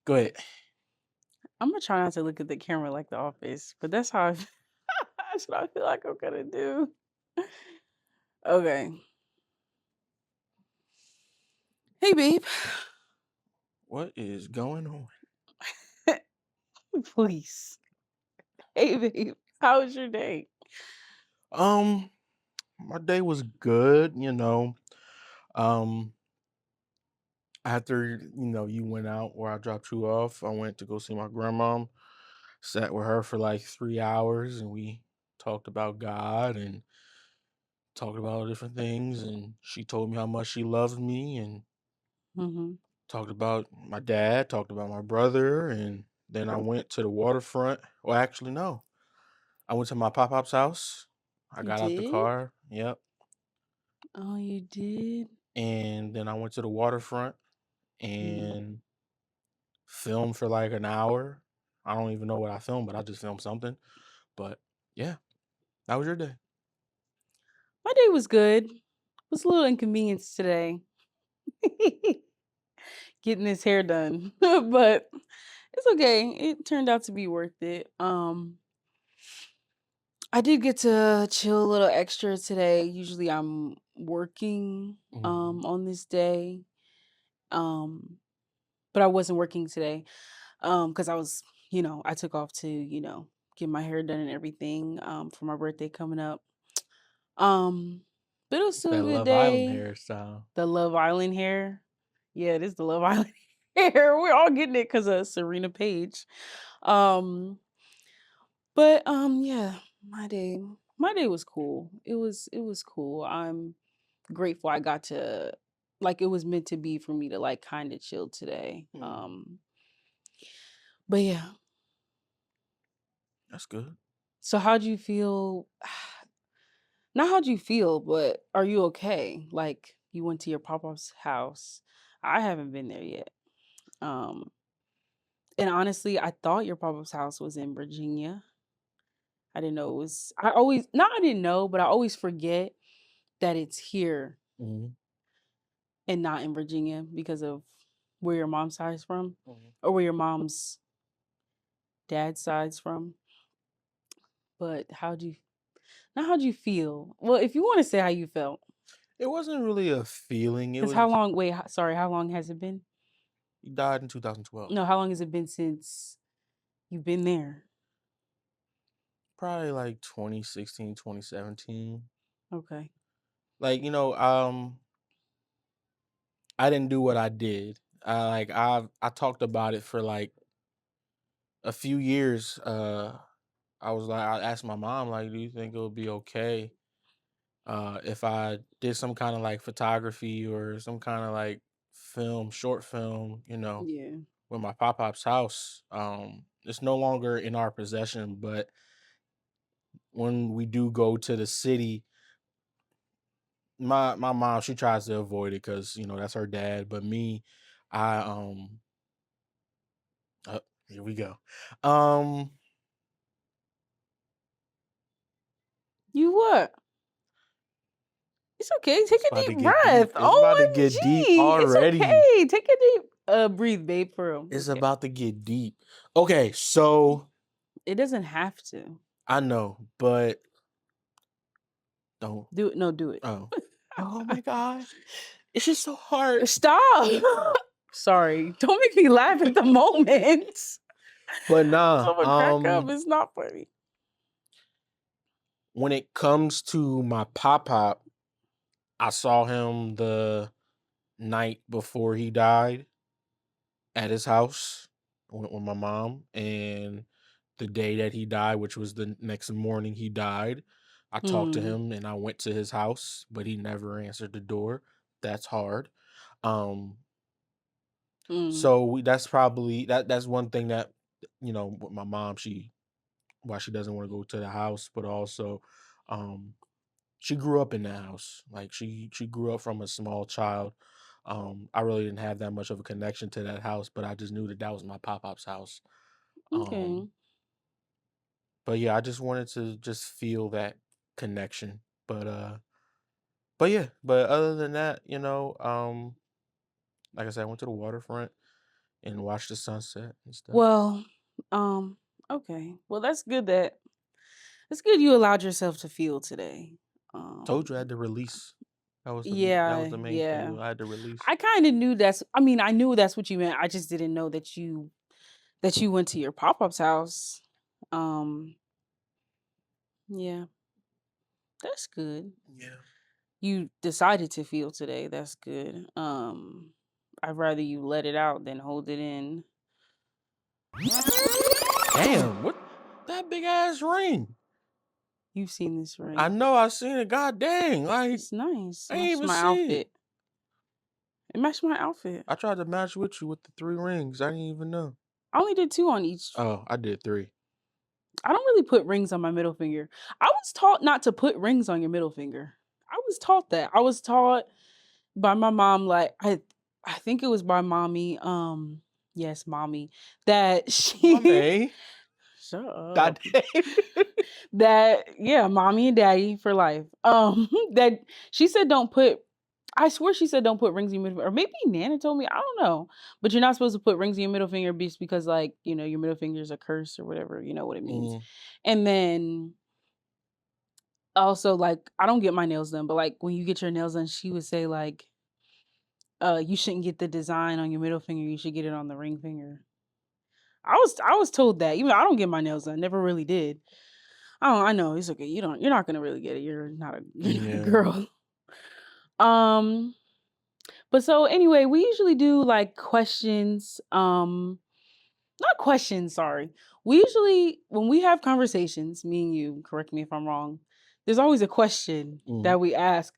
Go ahead. I'm gonna try not to look at the camera like The Office, but that's how that's what I feel like I'm gonna do. Okay. Hey, babe. What is going on? Please. Hey, babe. How was your day? Um, my day was good, you know. Um, after you went out or I dropped you off, I went to go see my grandmom. Sat with her for like 3 hours, and we talked about God and talked about different things. And she told me how much she loved me, and Mhm. talked about my dad, talked about my brother, and then I went to the waterfront. Well, actually, no. I went to my pop-pop's house. I You got out the did? car. Yep. Oh, you did? And then I went to the waterfront Mm. and filmed for like an hour. I don't even know what I filmed, but I just filmed something. But yeah, that was your day. My day was good. Was a little inconvenienced today. Getting this hair done. But it's okay. It turned out to be worth it. I did get to chill a little extra today. Usually I'm working Mhm. on this day. Um but I wasn't working today cuz I was, I took off to, get my hair done and everything for my birthday coming up. Um but it was still a That good Love Island day. hairstyle. The Love Island hair. Yeah, it is the Love Island hair. We're all getting it cuz of Serena Page. Um but yeah, my day was cool. It was cool. I'm grateful I got to like it was meant to be for me to like kind of chill today. Mhm. But yeah. That's good. So how'd you feel? Not how'd you feel, but are you okay? Like you went to your pop-up's house. I haven't been there yet. Um and honestly, I thought your pop-up's house was in Virginia. I didn't know it was I always not I didn't know, but I always forget that it's here Mhm. and not in Virginia because of where your mom's side is from Mhm. or where your mom's dad's side's from. But how'd you feel? Well, if you want to say how you felt, It wasn't really a feeling. It because how was long? Wait, sorry, how long has it been? He died in 2012. No, how long has it been since you've been there? Probably like 2016, 2017. Okay. Like, I didn't do what I did. I talked about it for like a few years. I asked my mom, like, do you think it would be okay if I did some kind of like photography or some kind of like short film, Yeah. with my pop-pop's house. It's no longer in our possession, but when we do go to the city, my mom, she tries to avoid it because that's her dad. But me, I here we go. Um, You what? It's okay. Take it's a about to deep get deep. breath. It's about to get deep OMG. It's already. okay. Take a deep breathe, babe, for real. It's Okay. about to get deep. Okay, so It doesn't have to. I know, but don't. Do it. No, do it. Oh, oh my gosh, it's just so hard. Stop. Sorry. Don't make me laugh at the moment. But So nah, I'm gonna crack up. It's not funny. when it comes to my pop, I saw him the night before he died at his house with my mom, and the day that he died, which was the next morning he died, I talked to Mm, him and I went to his house, but he never answered the door. That's hard. Um, mm. so that's probably that's one thing that with my mom, why she doesn't want to go to the house, but also um she grew up in the house. Like she grew up from a small child. I really didn't have that much of a connection to that house, but I just knew that that was my pop-pop's house. Okay. Um, but yeah, I just wanted to just feel that connection. But yeah, but other than that, like I said, I went to the waterfront and watch the sunset and stuff. Well, um, okay. Well, that's good you allowed yourself to feel today. Told Um, you I had to release. That yeah, was the main yeah. thing. I had to release. I kind of knew I mean, I knew that's what you meant. I just didn't know that you went to your pop-up's house. Um, yeah, that's good. Yeah. You decided to feel today. That's good. I'd rather you let it out than hold it in. Damn, what that big ass ring? You've seen this I ring. know I seen it. God dang, like It's nice. I ain't Matches even my see it. outfit. It matched my outfit. I tried to match with you with the 3 rings. I didn't even know. I only did 2 on each. Oh, I did 3. I don't really put rings on my middle finger. I was taught not to put rings on your middle finger. I was taught that. I was taught by my mom, like I think it was by mommy, yes, mommy, that My she man. shut God up. dang. That yeah, mommy and daddy for life. That she said don't put I swear she said don't put rings in your middle, or maybe Nana told me. I don't know, but you're not supposed to put rings in your middle finger just because, like, your middle finger is a curse or whatever. You know what it means. Mhm, And then also, like, I don't get my nails done, but like when you get your nails done, she would say like, you shouldn't get the design on your middle finger. You should get it on the ring finger. I was told that. Even I don't get my nails done. Never really did. Oh, I know. It's okay. You're not gonna really get it. You're not a yeah. girl. Um, but so anyway, we usually do like questions. Not questions, sorry. We usually when we have conversations, me and you, correct me if I'm wrong, there's always a question Mhm, that we ask.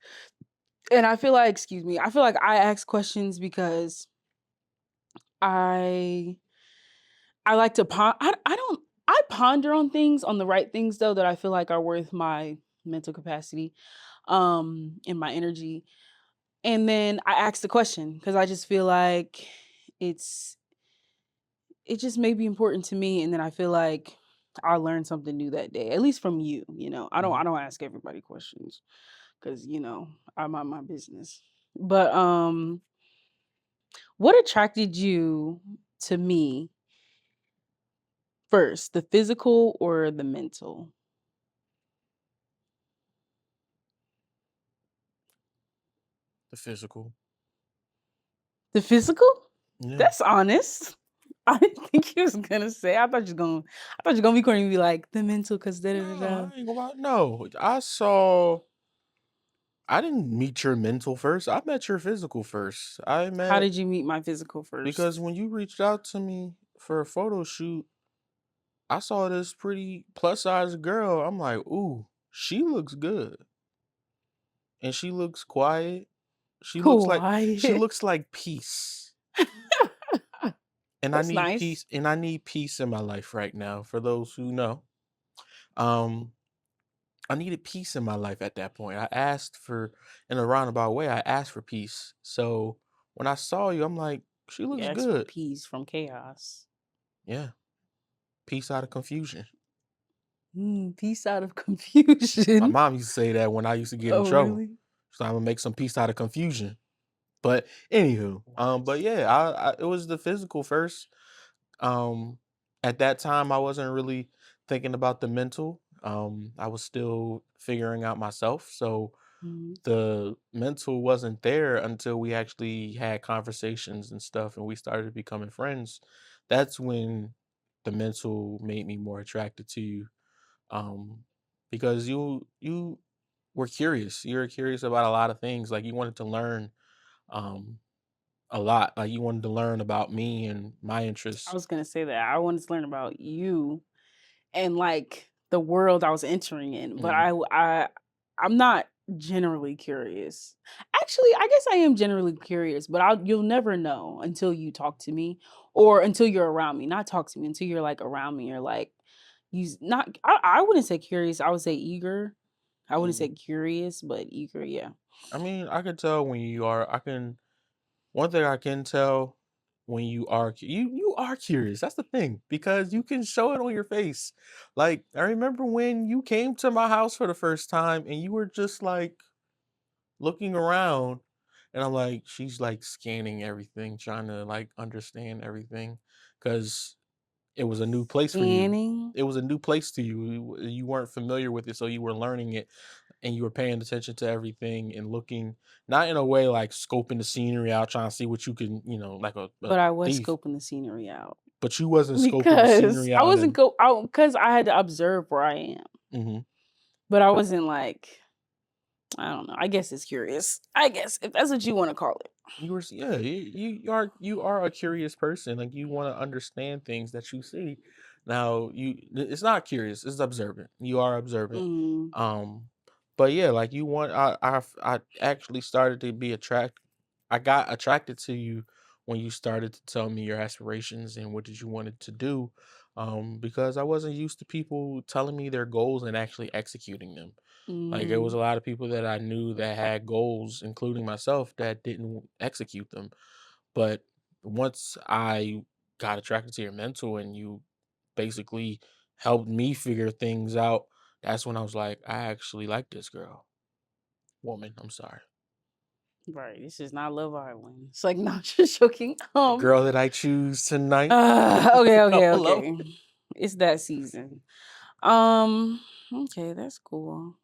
And I feel like, excuse me, I feel like I ask questions because I I like to I don't I ponder on things, on the right things though, that I feel like are worth my mental capacity, and my energy. And then I ask the question because I just feel like it's it just may be important to me, and then I feel like I learned something new that day, at least from you. mhm. I don't ask everybody questions because I mind my business. But what attracted you to me first, the physical or the mental? The physical. The physical? Yeah. That's honest. I didn't think you was gonna say. I thought you were gonna be corny and be like the mental because da da da No, da. I ain't gonna no. I didn't meet your mental first. I met your physical first. I How met did you meet my physical because first? when you reached out to me for a photo shoot, I saw this pretty plus size girl. I'm like, ooh, she looks good. And she looks quiet. She Quiet. looks like peace. And I That's need nice. peace and I need peace in my life right now for those who know. Um I needed peace in my life at that point. I asked for in a roundabout way, I asked for peace. So when I saw you, I'm like, she You looks ask for good. peace from chaos. Yeah. Peace out of confusion. Peace out of My confusion. mom used to say that when I used to get in Oh, trouble. really? So I'm gonna make some peace out of confusion. But anywho, but yeah, I it was the physical first. Um, at that time, I wasn't really thinking about the mental. I was still figuring out myself. So Mhm. the mental wasn't there until we actually had conversations and stuff and we started becoming friends. That's when the mental made me more attracted to you. Um, because you were curious. You were curious about a lot of things. Like you wanted to learn um a lot. Like you wanted to learn about me and my I interests. was gonna say that I wanted to learn about you and like the world I was entering in, but Mhm. I'm not generally curious. Actually, I guess I am generally curious, but you'll never know until you talk to me or until you're around me. Not talk to me until you're like around me or like not I wouldn't say curious, I would say eager. I wouldn't say Mhm. curious, but eager, yeah. I mean, I can tell when you are. I can one thing I can tell when you are you are curious. That's the thing because you can show it on your face. Like I remember when you came to my house for the first time and you were just like looking around And I'm like, she's like scanning everything, trying to like understand everything because it was a new place for you. Scanning? It was a new place to you. You weren't familiar with it, so you were learning it and you were paying attention to everything and looking not in a way like scoping the scenery out, trying to see what you can, like a But I was thief, scoping the scenery out but you wasn't scoping the because scenery I out wasn't and go out because I had to observe where I am. mhm. But I wasn't like, I don't know. I guess it's curious. I guess if that's what you want to call it. You were yeah, you are a curious person. Like you want to understand things that you see. Now it's not curious, it's observant. You are observant. Mm, Um but yeah, like you want I actually started to be attract I got attracted to you when you started to tell me your aspirations and what did you wanted to do. Because I wasn't used to people telling me their goals and actually executing them. Like, there was mm, a lot of people that I knew that had goals, including myself, that didn't execute them. But once I got attracted to your mental and you basically helped me figure things out, that's when I was like, I actually like this girl. Woman, I'm sorry. right. This is not Love Island. It's like not just joking. The girl that I choose tonight Okay, to come okay, alone. okay. It's that season. Um, okay, that's cool.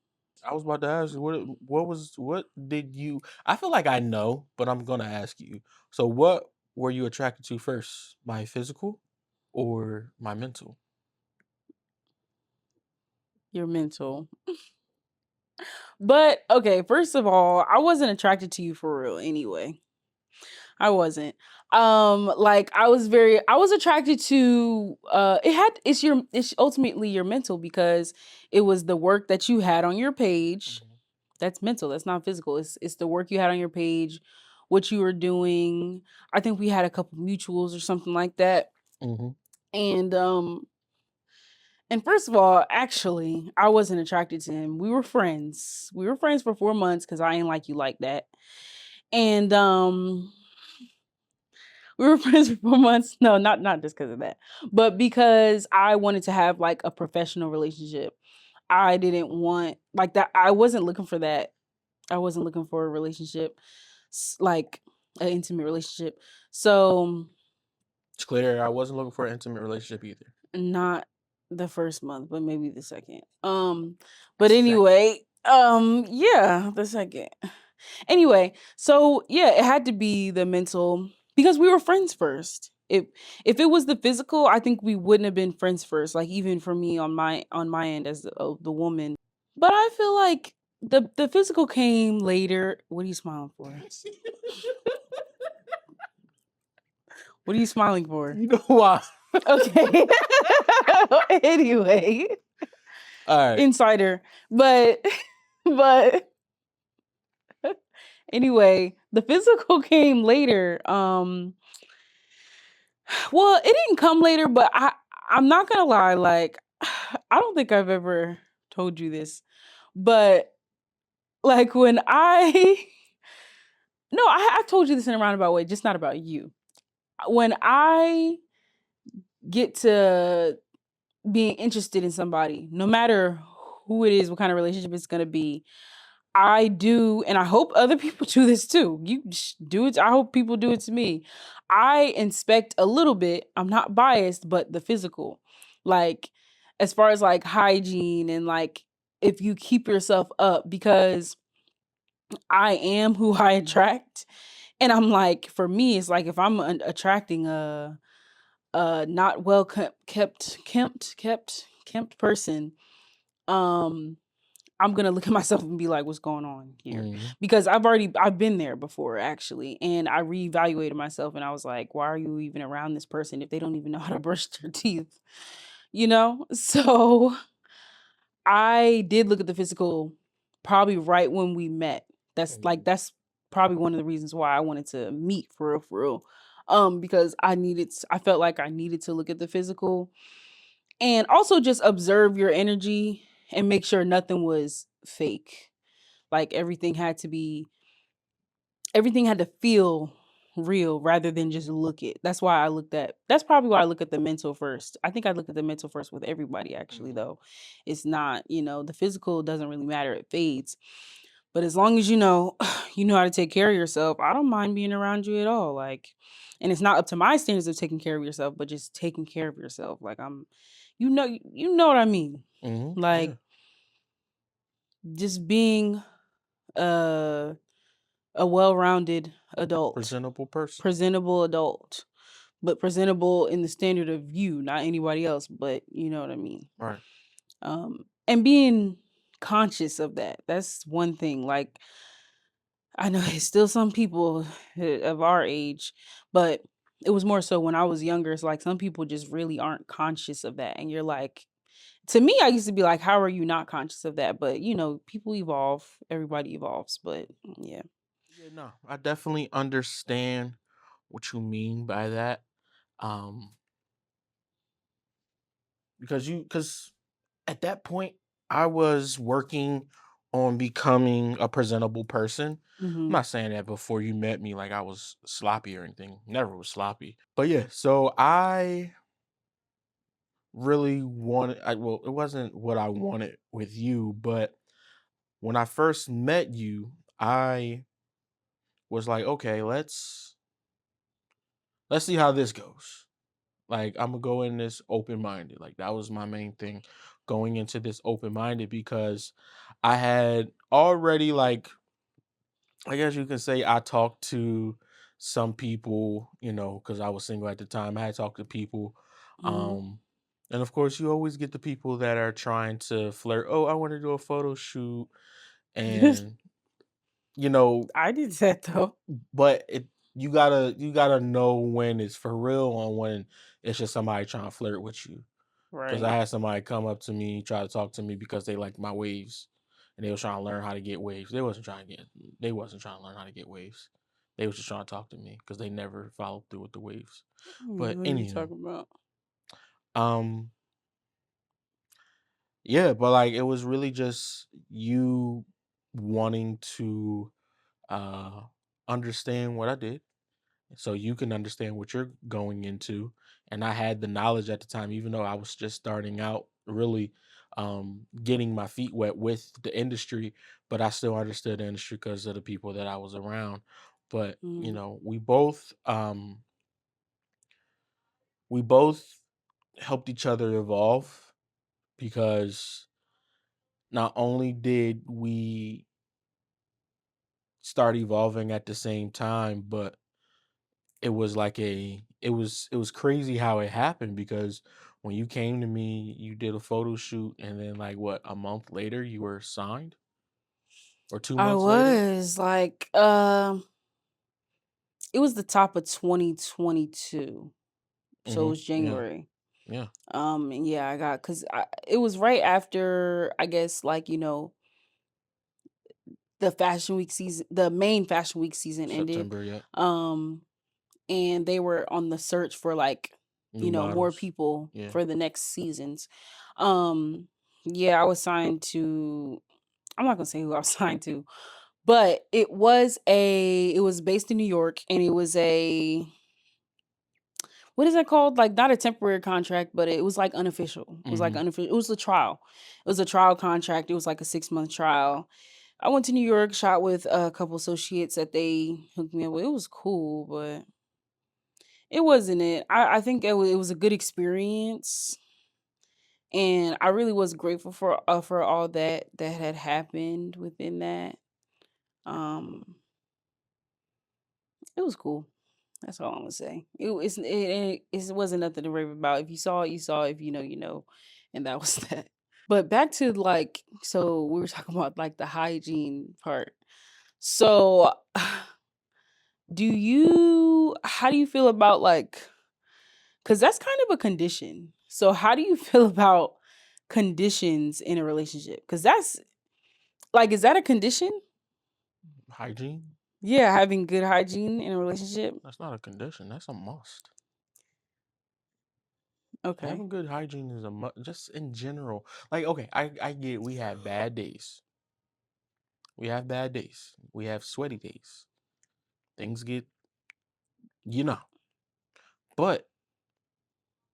I was about to ask you what did you I feel like I know, but I'm gonna ask you. So what were you attracted to first? My physical or my mental? You're mental. But okay, first of all, I wasn't attracted to you for real anyway. I wasn't. Like I was attracted to it's ultimately your mental because it was the work that you had on your page. Mhm. That's mental, that's not physical. It's the work you had on your page, what you were doing. I think we had a couple mutuals or something like that. Mhm. And first of all, actually, I wasn't attracted to him. We were friends. We were friends for 4 months cuz I ain't like you like that. And we were friends for 4 months. No, not just because of that, but because I wanted to have like a professional relationship. I didn't want like that. I wasn't looking for that. I wasn't looking for a relationship, like an intimate relationship. So It's clear I wasn't looking for an intimate relationship either. not the first month, but maybe the second. The But second. anyway, yeah, the second. Anyway, so yeah, it had to be the mental because we were friends first. If it was the physical, I think we wouldn't have been friends first. Like even for me on my end as the woman, but I feel like the physical came later. What are you smiling for? What are you smiling for? You know why? Okay. Anyway, Alright. insider, but but anyway, the physical came later. Well, it didn't come later, but I'm not gonna lie, like I don't think I've ever told you this, but like when I no, I told you this in a roundabout way, just not about you. When I get to being interested in somebody, no matter who it is, what kind of relationship it's gonna be, I do, and I hope other people do this too. Do it. I hope people do it to me. I inspect a little bit. I'm not biased, but the physical, like as far as like hygiene and like if you keep yourself up, because I am who I attract, and I'm like, for me, it's like if I'm attracting a not well kept person, um I'm gonna look at myself and be like, "What's going on here?" Mhm. Because I've been there before actually, and I reevaluated myself, and I was like, "Why are you even around this person if they don't even know how to brush their teeth?" You know. So I did look at the physical, probably right when we met. Mhm. That's probably one of the reasons why I wanted to meet for real, for real. Because I felt like I needed to look at the physical and also just observe your energy and make sure nothing was fake. Like everything had to feel real rather than just look it. That's probably why I look at the mental first. I think I look at the mental first with everybody actually Mhm. though. It's not, the physical doesn't really matter. It fades. But as long as you know you know how to take care of yourself, I don't mind being around you at all. Like, and it's not up to my standards of taking care of yourself, but just taking care of yourself. Like I'm, you know what I mean. Yeah. Like just being a a well-rounded adult, Presentable person. presentable adult, but presentable in the standard of you, not anybody else. But you know what I mean. Right. And being conscious of that. That's one thing. Like I know it's still some people of our age, but it was more so when I was younger. It's like some people just really aren't conscious of that. And you're like, to me, I used to be like, how are you not conscious of that? But people evolve, everybody evolves. But yeah. Yeah, no, I definitely understand what you mean by that. Um, because at that point I was working on becoming a presentable person. I'm Hmm. not saying that before you met me, like I was sloppy or anything. Never was sloppy. But yeah, so I really wanted well, it wasn't what I wanted with you, but when I first met you, I was like, okay, let's see how this goes. Like I'm gonna go in this open minded. Like that was my main thing going into this open minded because I had already like I guess you can say I talked to some people, because I was single at the time. I had talked to people. Hmm. Um and of course you always get the people that are trying to flirt. Oh, I want to do a photo shoot and you know, I did that though. but you gotta know when it's for real and when it's just somebody trying to flirt with you. 'Cause I Right. had somebody come up to me, try to talk to me because they liked my waves, and they was trying to learn how to get waves. They wasn't trying to learn how to get waves. They was just trying to talk to me because they never followed through with the waves. But What are you anywho, talking about? um, yeah, but like it was really just you wanting to uh understand what I did so you can understand what you're going into. And I had the knowledge at the time, even though I was just starting out, really getting my feet wet with the industry, but I still understood the industry because of the people that I was around. But Mm. we both helped each other evolve because not only did we start evolving at the same time, but it was crazy how it happened because when you came to me, you did a photo shoot, and then like what, a month later you were signed, or two I months later. was like, it was the top of 2022. So it was Yeah, January. yeah. And yeah, I got because it was right after I guess like the fashion week season, the main fashion week season ended, September, yeah. um, and they were on the search for like New more models. people Yeah. for the next seasons. Um, yeah, I was signed to. I'm not gonna say who I was signed to, but it was based in New York, and it was a what is that called? Like not a temporary contract, but it was like unofficial. It was like Hmm. unofficial. It was a trial. It was a trial contract. It was like a 6-month trial. I went to New York, shot with a couple associates that they hooked me up with. It was cool, but it wasn't it. I think it was a good experience, and I really was grateful for all that had happened within that. Um, it was cool. That's all I'm gonna say. It wasn't nothing to rave about. If you saw it, you saw it. If you know, you know, and that was that. But back to like, so we were talking about like the hygiene part. So, how do you feel about like, because that's kind of a condition. So, how do you feel about conditions in a relationship? Because that's like, is that a condition? Hygiene. Yeah, having good hygiene in a relationship. That's not a condition, that's a must. Okay. Having good hygiene is a must, just in general. Like, okay, I get we have bad days. We have sweaty days. Things get, you know but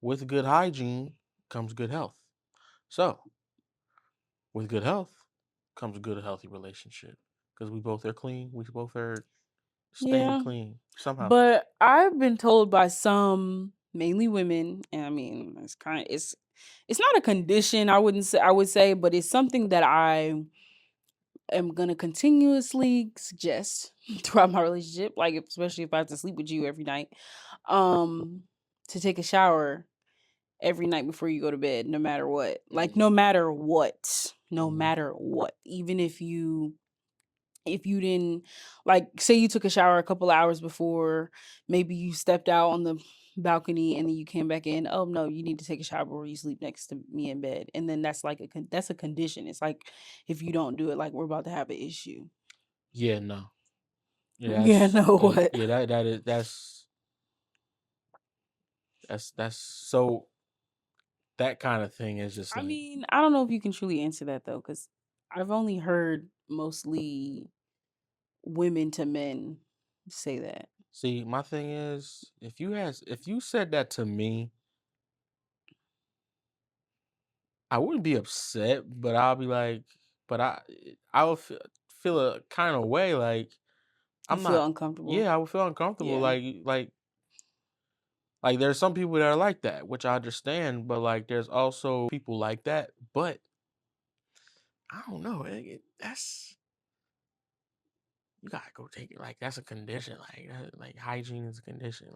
with good hygiene comes good health. So, with good health comes a good, healthy relationship. because we both are clean. We both are staying Yeah. clean somehow. But I've been told by some, mainly women, and I mean, it's not a condition, I would say, but it's something that I am gonna continuously suggest throughout my relationship, like especially if I have to sleep with you every night, um, to take a shower every night before you go to bed, no matter what. Like Mm, no matter what. No mhm. matter what. Even if you didn't, like, say you took a shower a couple hours before, maybe you stepped out on the balcony and then you came back in. Oh no, you need to take a shower before you sleep next to me in bed. And then that's like that's a condition. It's like if you don't do it, like we're about to have an issue. Yeah, no. Yeah, Yeah, no, what? yeah, that is that's so that kind of thing is just I like, mean, I don't know if you can truly answer that though, because I've only heard mostly women to men say that. see, my thing is, if you said that to me, I wouldn't be upset, but I'll be like, but I would feel a kind of way like You I'm feel not. uncomfortable. Yeah, I would feel uncomfortable. Yeah. Like there's some people that are like that, which I understand, but like there's also people like that. But I don't know. That's you gotta go take it. Like that's a condition. Like hygiene is a condition.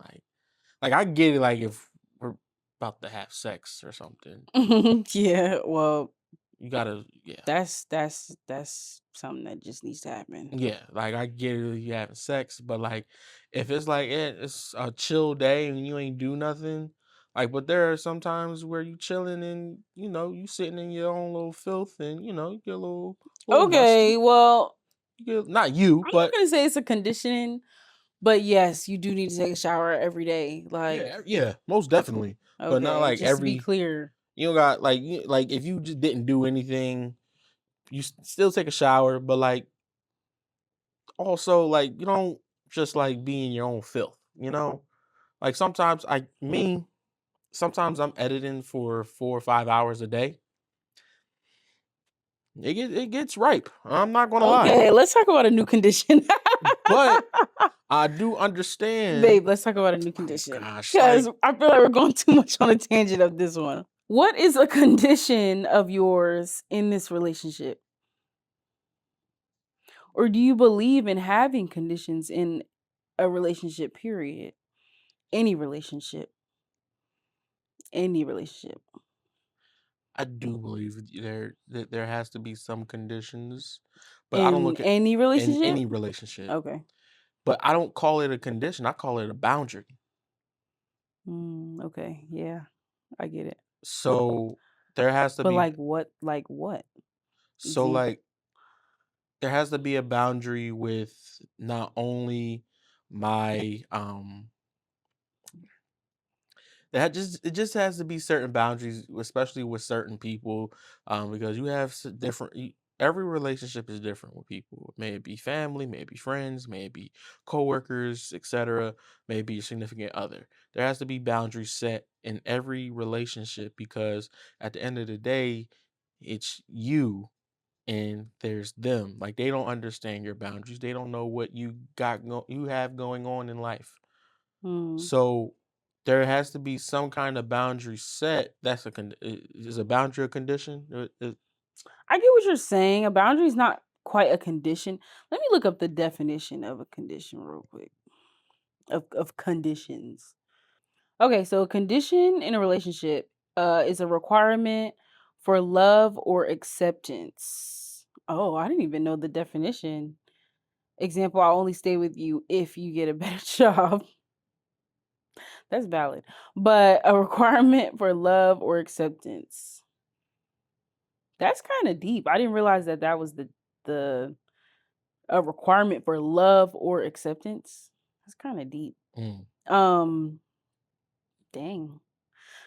Like I get it. Like if we're about to have sex or something, Yeah, well, you gotta yeah. that's something that just needs to happen. Yeah, like I get it if you having sex, but like if it's like it's a chill day and you ain't do nothing, like but there are some times where you chilling and you sitting in your own little filth and you get a little Okay, musty. well, You get not you, I'm not but gonna say it's a condition, but yes, you do need to take a shower every day. yeah, Like, yeah, most definitely. But not okay, like just to be every clear. you don't got like if you just didn't do anything, you still take a shower, but like also like you don't just like be in your own filth. Like sometimes I'm editing for 4 or 5 hours a day. It gets ripe. I'm not gonna lie, Okay, let's talk about a new condition. but I do understand. Babe, let's talk about a new Oh condition. gosh, Because like I feel like we're going too much on a tangent of this one. What is a condition of yours in this relationship? Or do you believe in having conditions in a relationship, period? Any relationship. Any relationship. I do believe that there has to be some conditions, but I don't In look at any in relationship? any relationship. Okay. But I don't call it a condition. I call it a boundary. Okay. Yeah. I get it. So there has to But be like what? Like what? so Example. like there has to be a boundary with not only my it just has to be certain boundaries, especially with certain people, because you have every relationship is different with people. May it be family, may it be friends, may it be coworkers, etc. May it be your significant other. There has to be boundaries set in every relationship because at the end of the day, it's you and there's them. Like they don't understand your boundaries. They don't know what you have going on in life. Hmm. So there has to be some kind of boundary set. Is a boundary a condition? I get what you're saying. A boundary is not quite a condition. Let me look up the definition of a condition real quick. Of conditions. Okay, so a condition in a relationship is a requirement for love or acceptance. Oh, I didn't even know the definition. Example, I'll only stay with you if you get a better job. That's valid. But a requirement for love or acceptance. That's kind of deep. I didn't realize that that was the a requirement for love or acceptance. That's kind of deep. Mm, Um, dang.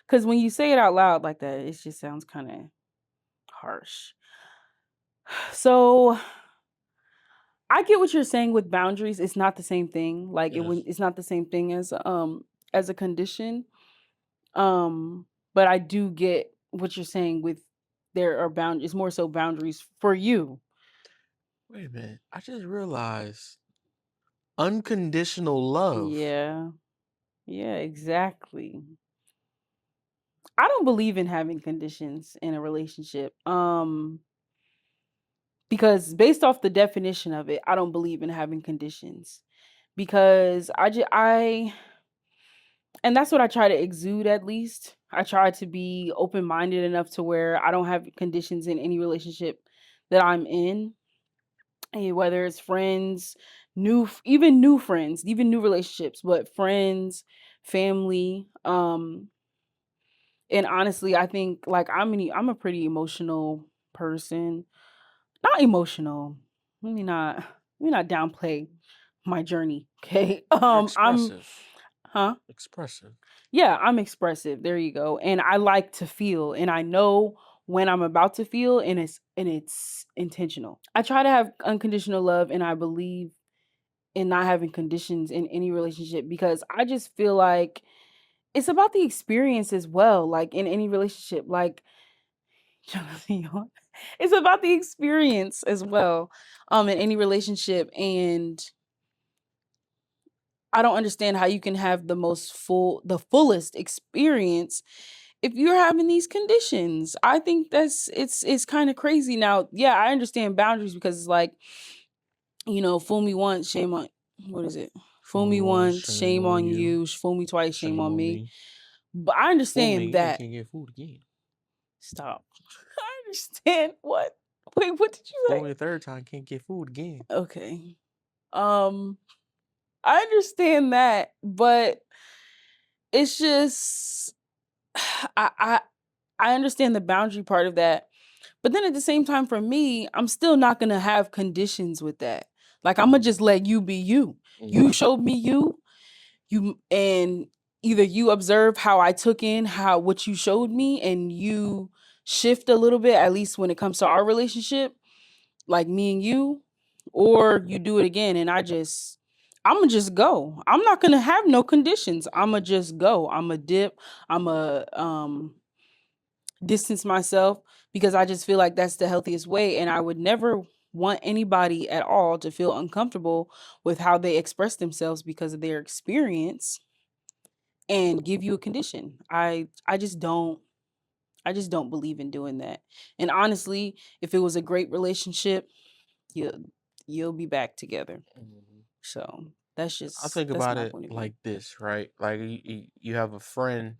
Cuz when you say it out loud like that, it just sounds kind of harsh. So, I get what you're saying with boundaries. It's not the same thing. Like yes. it's not the same thing as a condition. But I do get what you're saying with there are boundaries, more so boundaries for you. Wait a minute. I just realized unconditional love. Yeah. Yeah, exactly. I don't believe in having conditions in a relationship. Because based off the definition of it, I don't believe in having conditions because I and that's what I try to exude at least. I try to be open-minded enough to where I don't have conditions in any relationship that I'm in, whether it's friends, even new friends, even new relationships, but friends, family, and honestly, I think like I'm a pretty emotional person. Not emotional. Let me not downplay my journey. Okay. You're I'm expressive. huh? Expressive. Yeah, I'm expressive. There you go. And I like to feel and I know when I'm about to feel and it's intentional. I try to have unconditional love and I believe in not having conditions in any relationship because I just feel like it's about the experience as well. Like in any relationship, like it's about the experience as well in any relationship and I don't understand how you can have the fullest experience if you're having these conditions. I think it's kind of crazy. Now, yeah, I understand boundaries because it's like, fool me once, shame on what is it? Fool Fool me me once, once, shame shame on on you. you, fool me twice, shame Shame on on me. me. But I Fool understand me and that. can't get food again. Stop. I understand what. Wait, what did you Fool say? me a third time, can't get food again. Okay. Um I understand that, but it's just I I I understand the boundary part of that. But then at the same time for me, I'm still not going to have conditions with that. Like I'm going to just let you be you. You Mm-hmm. showed me you and either you observe how I took in how what you showed me and you shift a little bit at least when it comes to our relationship, like me and you, or you do it again and I'm gonna just go. I'm not gonna have no conditions. I'm gonna just go. I'm gonna dip. I'm gonna distance myself because I just feel like that's the healthiest way. And I would never want anybody at all to feel uncomfortable with how they express themselves because of their experience and give you a condition. I just don't believe in doing that. And honestly, if it was a great relationship, you'll you'll be back together. Mm-hmm. So I think that's about my it point of view. like this, right? Like you have a friend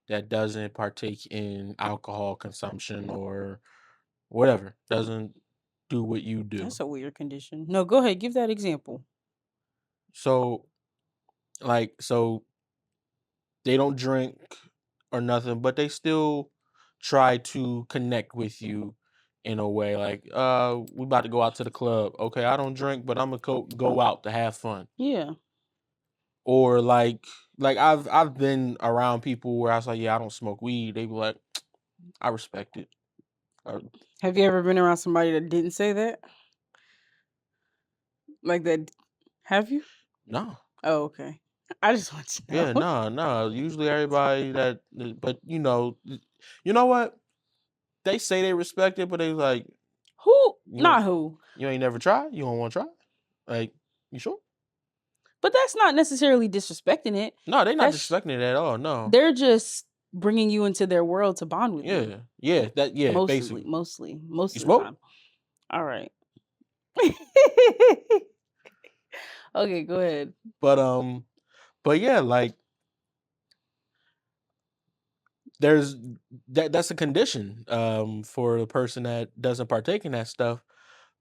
that doesn't partake in alcohol consumption or whatever, doesn't do what you do. That's a weird condition. No, go ahead, give that example. So, so they don't drink or nothing, but they still try to connect with you in a way. Like, we about to go out to the club. Okay, I don't drink, but I'm gonna go out to have fun. Yeah. Or like I've been around people where I was like, yeah, I don't smoke weed. They be like, I respect it. Or, Have you ever been around somebody that didn't say that? Like that? Have you? no. Oh, okay. I just want to Yeah, know. no, no. Usually everybody but you know what? They say they respect it, but they like, Who? you Not who. you ain't never tried. You don't want to try. Like, you sure? But that's not necessarily disrespecting it. No, they not That's disrespecting it at all. No. they're just bringing you into their world to bond with you. Yeah, yeah, yeah, Mostly, basically. mostly, most You of the smoke? time. All right. Okay, go ahead. But but yeah, like there's that's a condition for the person that doesn't partake in that stuff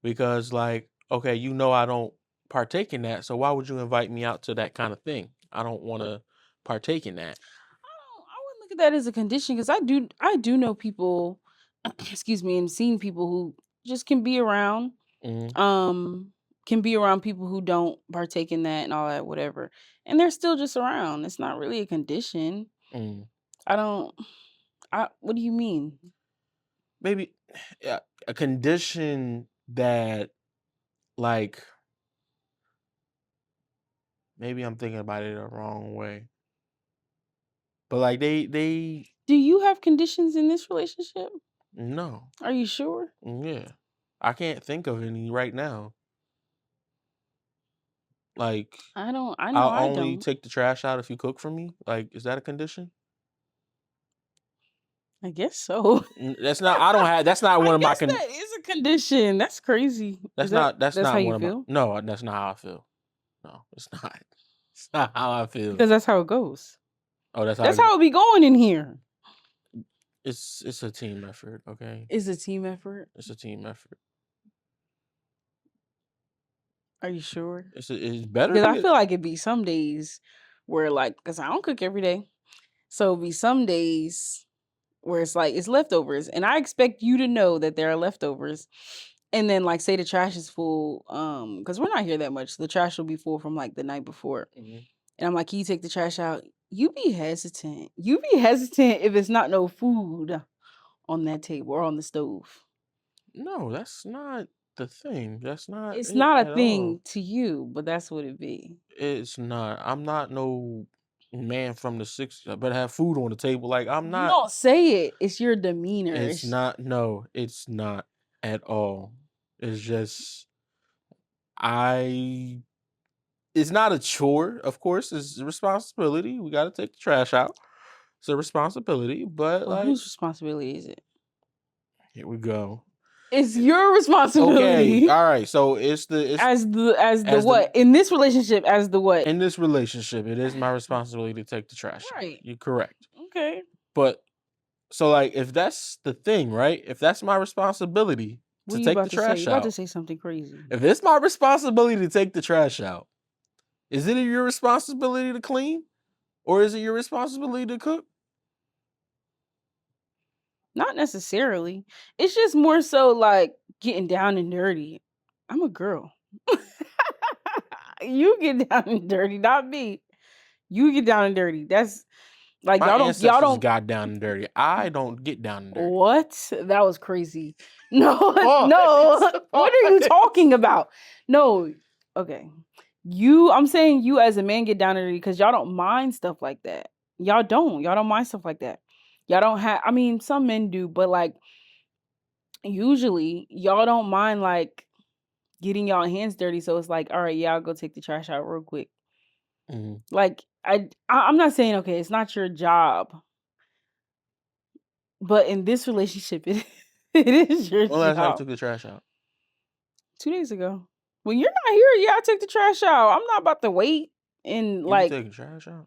because like, okay, I don't partake in that, so why would you invite me out to that kind of thing? I don't want to partake in that. I wouldn't look at that as a condition because I do know people, excuse me, and seen people who just Mhm. um can be around people who don't partake in that and all that, whatever. And they're still just around. It's not really a condition. Mhm. I don't what do you mean? Maybe yeah, a condition that like maybe I'm thinking about it the wrong way. But like they Do you have conditions in this relationship? no. Are you sure? Yeah. I can't think of any right now. Like, I know I'll I only don't. take the trash out if you cook for me? Like, is that a condition? I guess so. That's not I don't have that's not I one of my guess that is a condition. That's crazy. that's That's how not you one of my feel? no, that's not how I feel. No, it's not. It's not how I feel. Because that's how it goes. Oh, that's how I That's go. how it be going in here. It's a team effort, okay? It's a team effort. It's a team effort. Are you sure? It's better Because to I get feel like it'd be some days where like, because I don't cook every day. So it'd be some days where it's like it's leftovers. And I expect you to know that there are leftovers. And then like say the trash is full, because we're not here that much. The trash will be full from like the night before. Mhm. And I'm like, can you take the trash out? You be hesitant. You be hesitant if it's not no food on that table or on the stove. No, that's not the thing. That's not It's it not a at all. thing to you, but that's what it be. It's not. I'm not no man from the 60s. I better have food on the table. Like, I'm You not. don't say it. It's your demeanor. It's not. No, it's not at all. It's just I. It's not a chore. Of course, it's a responsibility. We got to take the trash out. It's a responsibility. But Well, like, whose responsibility is it? here we go. It's your Okay. responsibility All right. So it's as the as the what? In this relationship as the what? in this relationship, it is my responsibility to take the trash out. Right. You're correct. Okay. But so like if that's the thing, right? If that's my responsibility What to are you take the about to say? trash You're about to out, say something crazy. if it's my responsibility to take the trash out, is it your responsibility to clean? Or is it your responsibility to cook? Not necessarily. It's just more so like getting down and dirty. I'm a girl. You get down and dirty, not me. You get down and dirty. That's like My y'all ancestors don't got down and dirty. I don't get down and dirty. what? That was crazy. No, Pause. no. What are you Pause. talking about? No. Okay. I'm saying you as a man get down and dirty because y'all don't mind stuff like that. Y'all don't. Y'all don't mind stuff like that. Y'all don't have I mean, some men do, but like usually y'all don't mind like getting y'all hands dirty. So it's like, all right, yeah, I'll go take the trash out real quick. Mhm. Like I'm not saying okay, it's not your job, but in this relationship, it is your When last time you job. took the trash out? 2 days ago, when you're not here, yeah, I take the trash out. I'm not about to wait and You be like, taking trash out?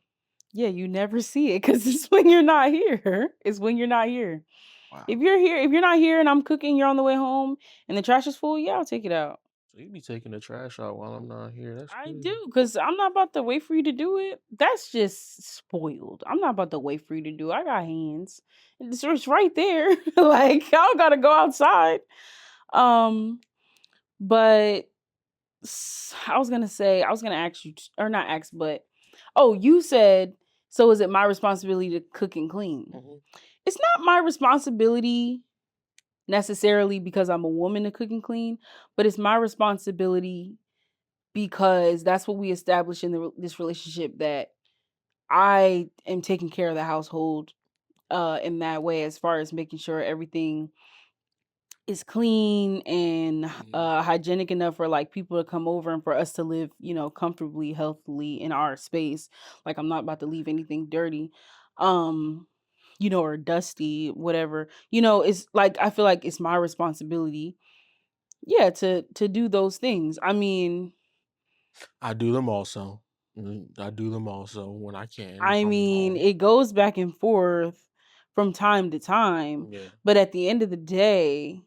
yeah, you never see it because it's when you're not here. It's when you're not here. Wow. If you're not here and I'm cooking, you're on the way home, and the trash is full, yeah, I'll take it out. So you be taking the trash out while I'm not here. That's I good. do, because I'm not about to wait for you to do it. That's just spoiled. I'm not about to wait for you to do it. I got hands. It's right there. Like, I don't gotta go outside. Um, but I was gonna ask you, or not ask, but oh, you said, so is it my responsibility to cook and clean? Mhm. It's not my responsibility necessarily because I'm a woman to cook and clean, but it's my responsibility because that's what we established in this relationship, that I am taking care of the household in that way, as far as making sure everything is clean and Mhm. hygienic enough for like people to come over and for us to live, comfortably, healthily in our space. Like I'm not about to leave anything dirty. Um or dusty, whatever. It's like I feel like it's my responsibility, yeah, to do those things. I mean, I do them also. I do them also when I can if I I'm mean, home. it goes back and forth from time to time, Yeah, but at the end of the day,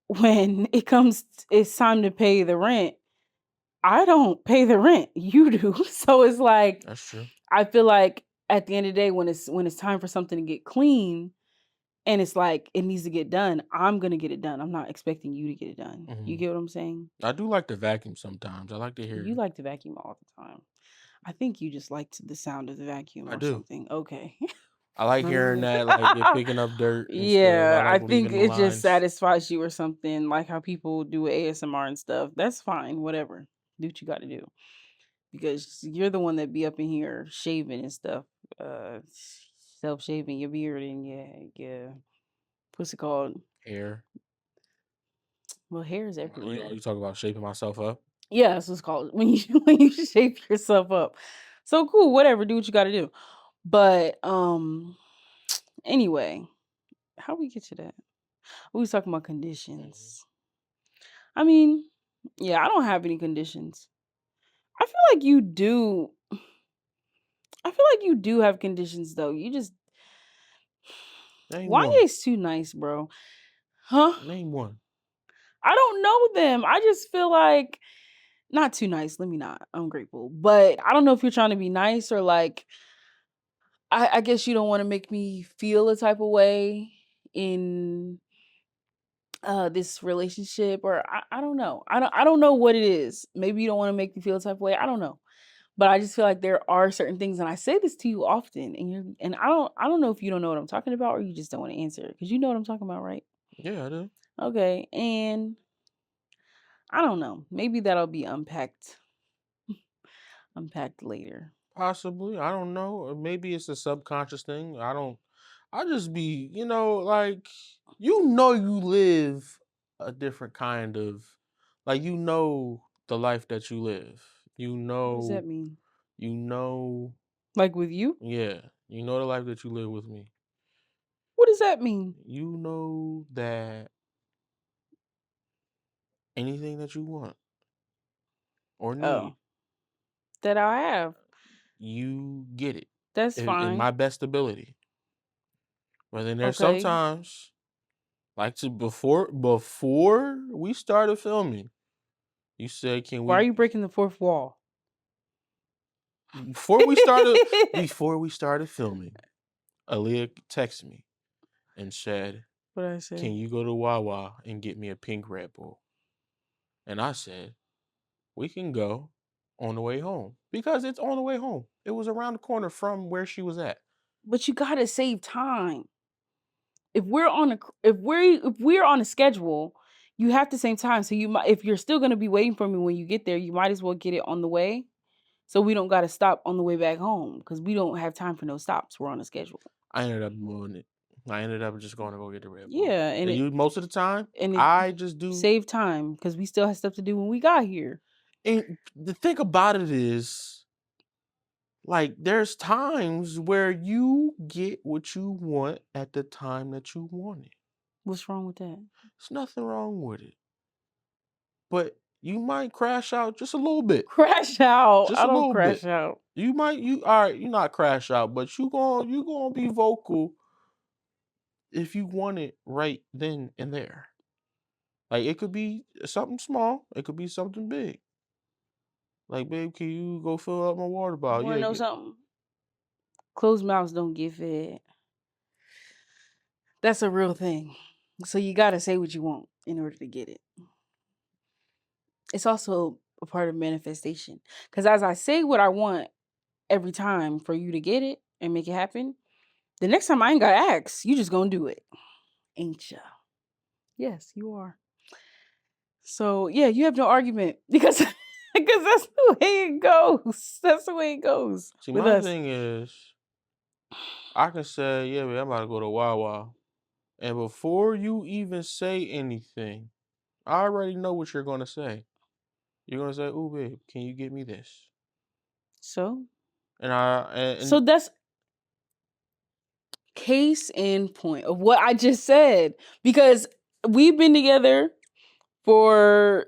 when it's time to pay the rent, I don't pay the rent. You do. So it's like that's true. I feel like at the end of the day, when it's time for something to get clean and it's like it needs to get done, I'm gonna get it done. I'm not expecting you to get it done. You Mhm. get what I'm saying? I do like to vacuum sometimes. I like to You hear. like to vacuum all the time. I think you just liked the sound of the vacuum I or do. something. Okay. I like hearing that, like it picking up dirt and stuff. I Yeah, I like think leaving the it just lines. satisfies you or something, like how people do ASMR and stuff. That's fine, whatever. Do what you got to do because you're the one that be up in here shaving and stuff, uh, self shaving your beard and yeah, what's it called? Hair. Well, hair is You everywhere. talk about shaping myself up. Yeah, that's what's called when you when you shape yourself up. So cool, whatever, do what you gotta do. But anyway, how we get to that? We was talking about Mhm. conditions. I mean, yeah, I don't have any conditions. I feel like you do. I feel like you do have conditions though. You just Name one. Wanye's too nice, bro. Huh? Name one. I don't know them. I just feel like not too nice. Let me not. I'm grateful. But I don't know if you're trying to be nice or like I guess you don't want to make me feel a type of way in this relationship or I don't know. I don't know what it is. Maybe you don't want to make me feel a type of way. I don't know. But I just feel like there are certain things and I say this to you often and I don't know if you don't know what I'm talking about or you just don't want to answer because you know what I'm talking about, right? Yeah, I do. Okay. And I don't know. Maybe that'll be unpacked later. Possibly. I don't know. Or maybe it's a subconscious thing. I don't. I just be, like you live a different kind of, like the life that you live. What does that mean? You know, Like with you? yeah, you know the life that you live with me. What does that mean? You know that anything that you want or need, Oh, that I have. you get it That's in fine. my best ability. But then there's Okay. sometimes like to before we started filming, you said, "Can Why are we?" you breaking the fourth wall? Before we started, before we started filming, Aaliyah texted me and said, What I "Can say? you go to Wawa and get me a pink Red Bull?" And I said, "We can go on the way home because it's on the way home. It was around the corner from where she was at." But you gotta save time. If we're on a schedule, you have the same time. So you might if you're still gonna be waiting for me when you get there, you might as well get it on the way. So we don't gotta stop on the way back home because we don't have time for no stops. We're on a schedule. I ended up doing it. I ended up just going to go get the Red Bull. Yeah, And you, most of the time, and it I just do. saved time because we still have stuff to do when we got here. And the thing about it is, like, there's times where you get what you want at the time that you want it. What's wrong with that? There's nothing wrong with it. But you might crash out just a little bit. Crash out. Just I a don't little bit. crash out. You all right, you not crash out, but you gonna be vocal if you want it right then and there. Like it could be something small, it could be something big. Like, babe, can you go fill up my water You bottle? wanna Yeah, know something? Closed mouths don't get fed. That's a real thing. So you gotta say what you want in order to get it. It's also a part of manifestation. Because as I say what I want every time for you to get it and make it happen, the next time I ain't gotta ask. You just gonna do it. Ain't ya? Yes, you are. So yeah, you have no argument because because that's the way it goes. That's the way it goes see, with my us. thing is, I can say, yeah, man, I'm about to go to Wawa. And before you even say anything, I already know what you're gonna say. You're gonna say, "Oh, babe, can you get me this?" So And I so and that's case in point of what I just said because we've been together for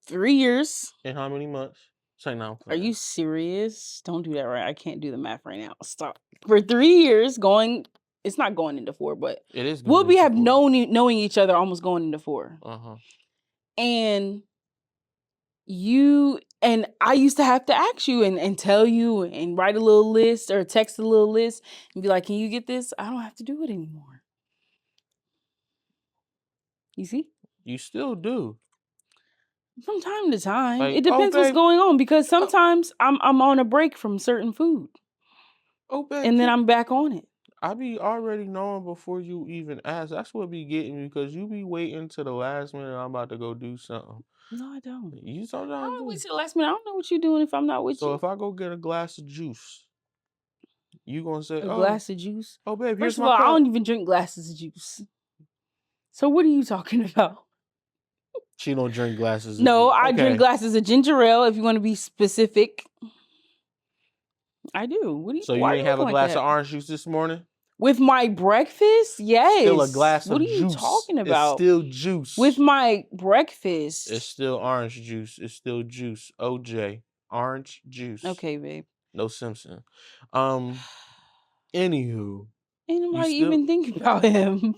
3 years. in how many months? Say now, I'm Are you playing. serious? Don't do that right. I can't do the math right now. Stop. For 3 years going it's not going into 4, but It is we'll going be into have four. knowing each other almost going into 4. Uh-huh. And you and I used to have to ask you and tell you and write a little list or text a little list and be like, "Can you get this?" I don't have to do it anymore. You see? You still do. From time to time. Like, It oh depends what's babe, going on because oh, sometimes I'm on a break from certain food oh babe, and then I'm back on it. I be already knowing before you even ask. That's what be getting me because you be waiting to the last minute. I'm about to go do something. No, I don't. You I sometimes don't wait do. till the last minute. I don't know what you're doing if I'm not with So you. if I go get a glass of juice, you gonna say, A "Oh, glass of juice. oh babe, here's First of my all, I cup." don't even drink glasses of juice. So what are you talking about? She don't drink glasses of No, juice. I drink Okay. glasses of ginger ale. If you want to be specific, I do. So Why you are ain't you have looking a like glass of that? orange juice this morning? With my breakfast, Still a yes. glass What are of you juice. talking It's about? still With juice. my It's breakfast. still orange juice. It's still juice. OJ. Orange juice. Okay, babe. No Simpson. Anywho, Ain't you nobody still even think about him.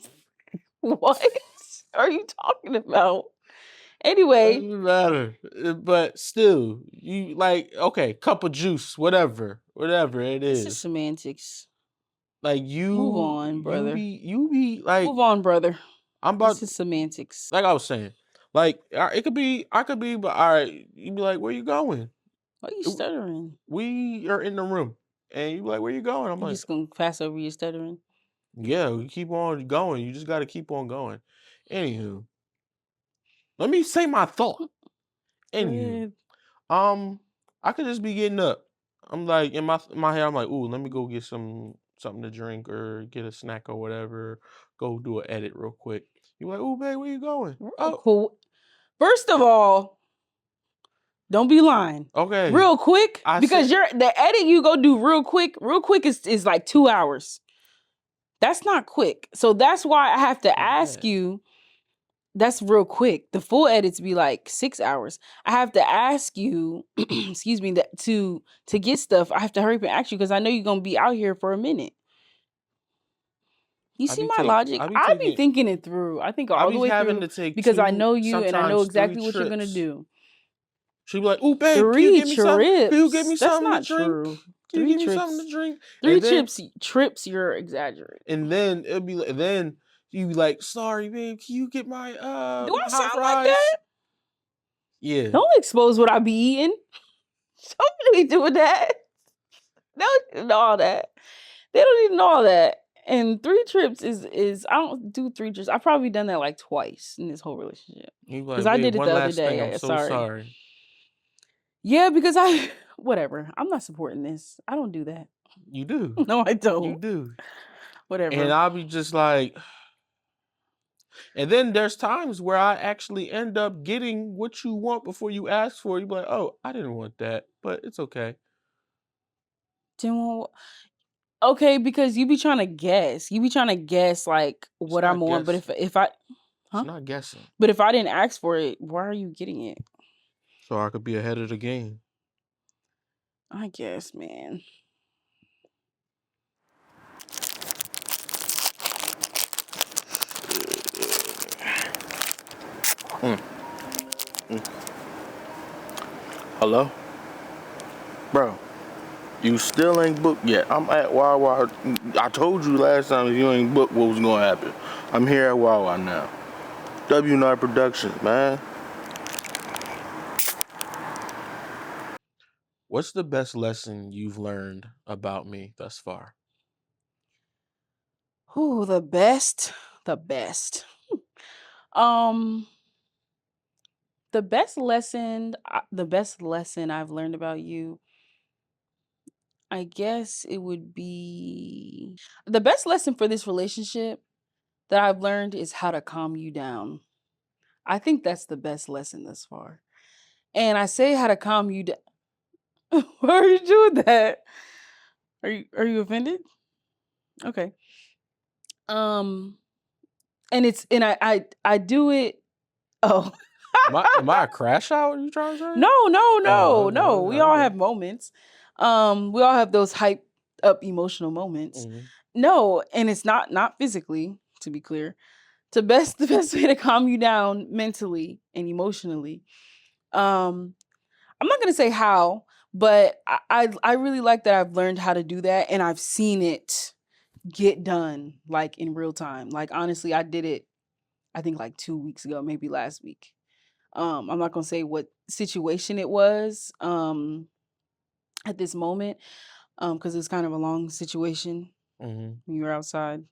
What are you talking about? Anyway, doesn't matter. But still, you like okay, cup of juice, whatever it this is is. semantics. Like Move you on, you brother. be you be like Move on, brother. I'm about This is semantics. like I was saying, like it could be I could be, but all right, you be like, where you going? Why are you Uh, stuttering? We are in the room, and you be like, where you going? I'm You like, just gonna pass over your stuttering? yeah, you keep on going. You just got to keep on going. Anywho, let me say my thought. Go Anywho, ahead. I could just be getting up. I'm like in my head. I'm like, ooh, let me go get something to drink or get a snack or whatever. Go do an edit real quick. You like, ooh, babe, where you going? Real Oh, cool. First of all, don't be lying. okay. Real quick, I because said you're the edit you go do real quick. Real quick is like 2 hours. That's not quick. So that's why I have to what's ask that? you. That's real quick. The full edits be like 6 hours. I have to ask you, excuse me, that to get stuff. I have to hurry up and ask you because I know you're gonna be out here for a minute. You see my logic? I be thinking it through. I think I all the be way having through to take because I two, know you and I know sometimes three exactly what you're gonna trips. do. She be like, ooh, babe, can you Three get me something? Can you get trips. me That's something to not drink? true. Can you Three give me something trips. to drink? Three trips. You're exaggerating. And then it'll be like, then you be like, sorry, babe, can you get my Do I my hot sound like that? fries? Yeah. Don't expose what I be eating. Don't be doing that. They don't even know all that. They don't even know all that. And three trips is I don't do three trips. I've probably done that like twice in this whole relationship. You be Because like, I babe, did it one the other last thing, I'm day. so Sorry. sorry. Yeah, because I whatever. I'm not supporting this. I don't do that. You do. No, I You don't. do. And Whatever. I'll be just like, and then there's times where I actually end up getting what you want before you ask for it. You be like, oh, I didn't want that, but it's okay. Okay, because you be trying to guess. You be trying to guess like It's what I'm not on. But guessing. if I It's huh? not guessing. But if I didn't ask for it, why are you getting it? So I could be ahead of the game. I guess, man. Mm. Hello? Bro, you still ain't booked yet. I'm at Wawa. I told you last time if you ain't booked what was gonna happen. I'm here at Wawa now. W&R Productions, man. What's the best lesson you've learned about me thus far? Who the best? The best. Um, the best lesson I've learned about you, I guess it would be the best lesson for this relationship that I've learned is how to calm you down. I think that's the best lesson thus far. And I say how to calm you down. Why are you doing that? Are you offended? Okay. Um, and I do it. Oh. Am I a crash out? Are you trying to say? No, no, Oh, no, okay, no. okay, We all okay. have moments. We all have those hype up emotional moments. Mm-hmm. No, and it's not physically, to be clear. The best way to calm you down mentally and emotionally. I'm not gonna say how, but I really like that I've learned how to do that and I've seen it get done like in real time. Like honestly, I did it I think like 2 weeks ago, maybe last week. I'm not gonna say what situation it was at this moment, because it's kind of a long situation Mm-hmm. when you're outside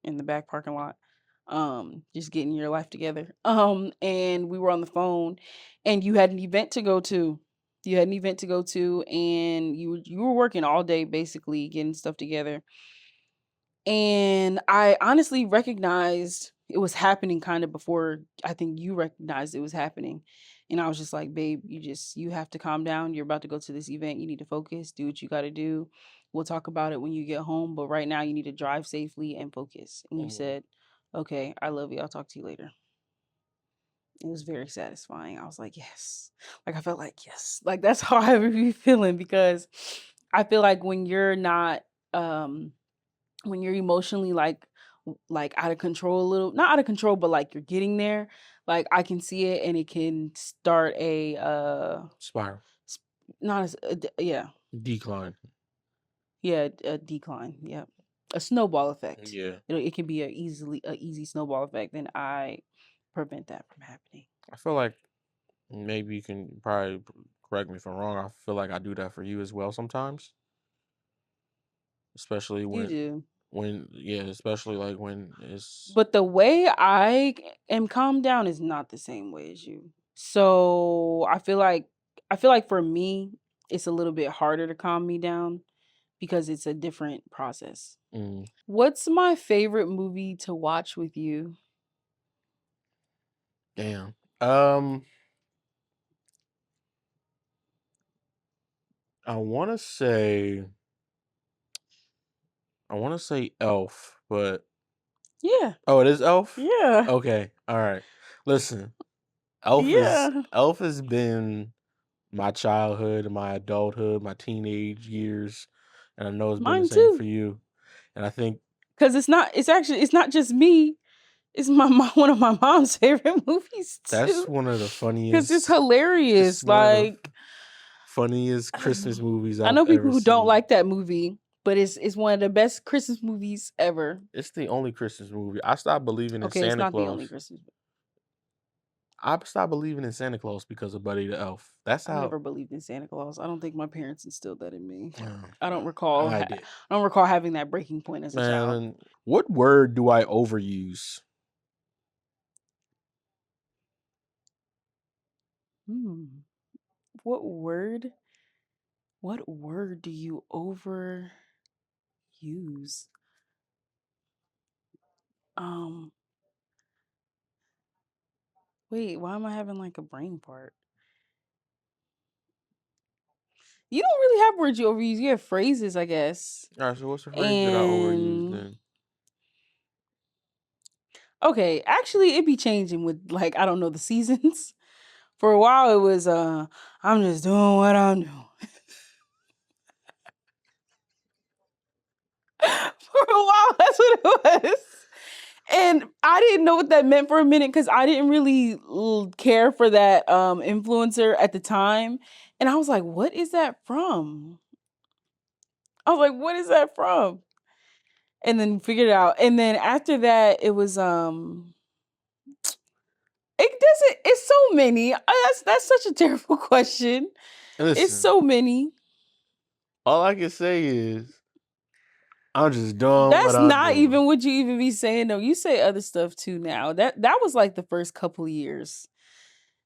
in the back parking lot, just getting your life together. And we were on the phone, and you had an event to go to. You had an event to go to, and you were working all day basically getting stuff together. And I honestly recognized it was happening kind of before I think you recognized it was happening. And I was just like, babe, you have to calm down. You're about to go to this event. You need to focus, do what you got to do. We'll talk about it when you get home. But right now, you need to drive safely and focus. And you Mhm. said, okay, I love you. I'll talk to you later. It was very satisfying. I was like, yes. Like, I felt like, yes. Like, that's how I would be feeling because I feel like um, when you're emotionally like out of control a little, not out of control, but like you're getting there, like I can see it and it can start a Spiral. s- not as yeah, Decline. yeah, a decline, yeah, a snowball effect. Yeah. It can be a easy snowball effect, and I prevent that from happening. I feel like maybe you can probably correct me if I'm wrong. I feel like I do that for you as well sometimes, especially You do. when yeah, especially like when it's But the way am calmed down is not the same way as you. So I feel like for me, it's a little bit harder to calm me down because it's a different process. mm, What's my favorite movie to watch with you? damn. Um, I want to say Elf, but Yeah. oh, it is Elf. Yeah. Okay, all right. Listen, Yeah. Elf has been my childhood, my adulthood, my teenage years, and I know it's been the Mine same for too. you. And I think Cuz it's not just me. It's one of my mom's favorite movies that's too. one of the Cuz it's funniest. It's hilarious. one of the Like funniest Christmas movies I I've know people ever who don't seen. like that movie, but it's one of the best Christmas movies ever. It's the only Christmas movie. I stopped believing in Okay, it's Santa not the only Claus. Christmas. I stopped believing in Santa Claus because of Buddy the Elf. That's I've how never believed in Santa Claus. I don't think my parents instilled that in me. oh, I don't well, recall. I did. I don't recall having that breaking point as a child. Man, what word do I overuse? Hmm. What word? What word do you overuse? Um. Wait. Why am I having like a brain fart? You don't really have words you overuse. You have phrases, I guess. All right, so what's the phrase that I overuse And then? okay, actually, it be changing with like I don't know the seasons. For a while, it was I'm just doing what I'm doing. For a while, that's what it was. And I didn't know what that meant for a minute because I didn't really care for that influencer at the time. And I was like, what is that from? I was like, what is that from? And then figured it out. And then after that, it was it doesn't it's so many. That's such a terrible question. It's Listen, so many. all I can say is I'm just doing what That's I'm not doing. even what you even be saying though. You say other stuff too now. That was like the first couple years.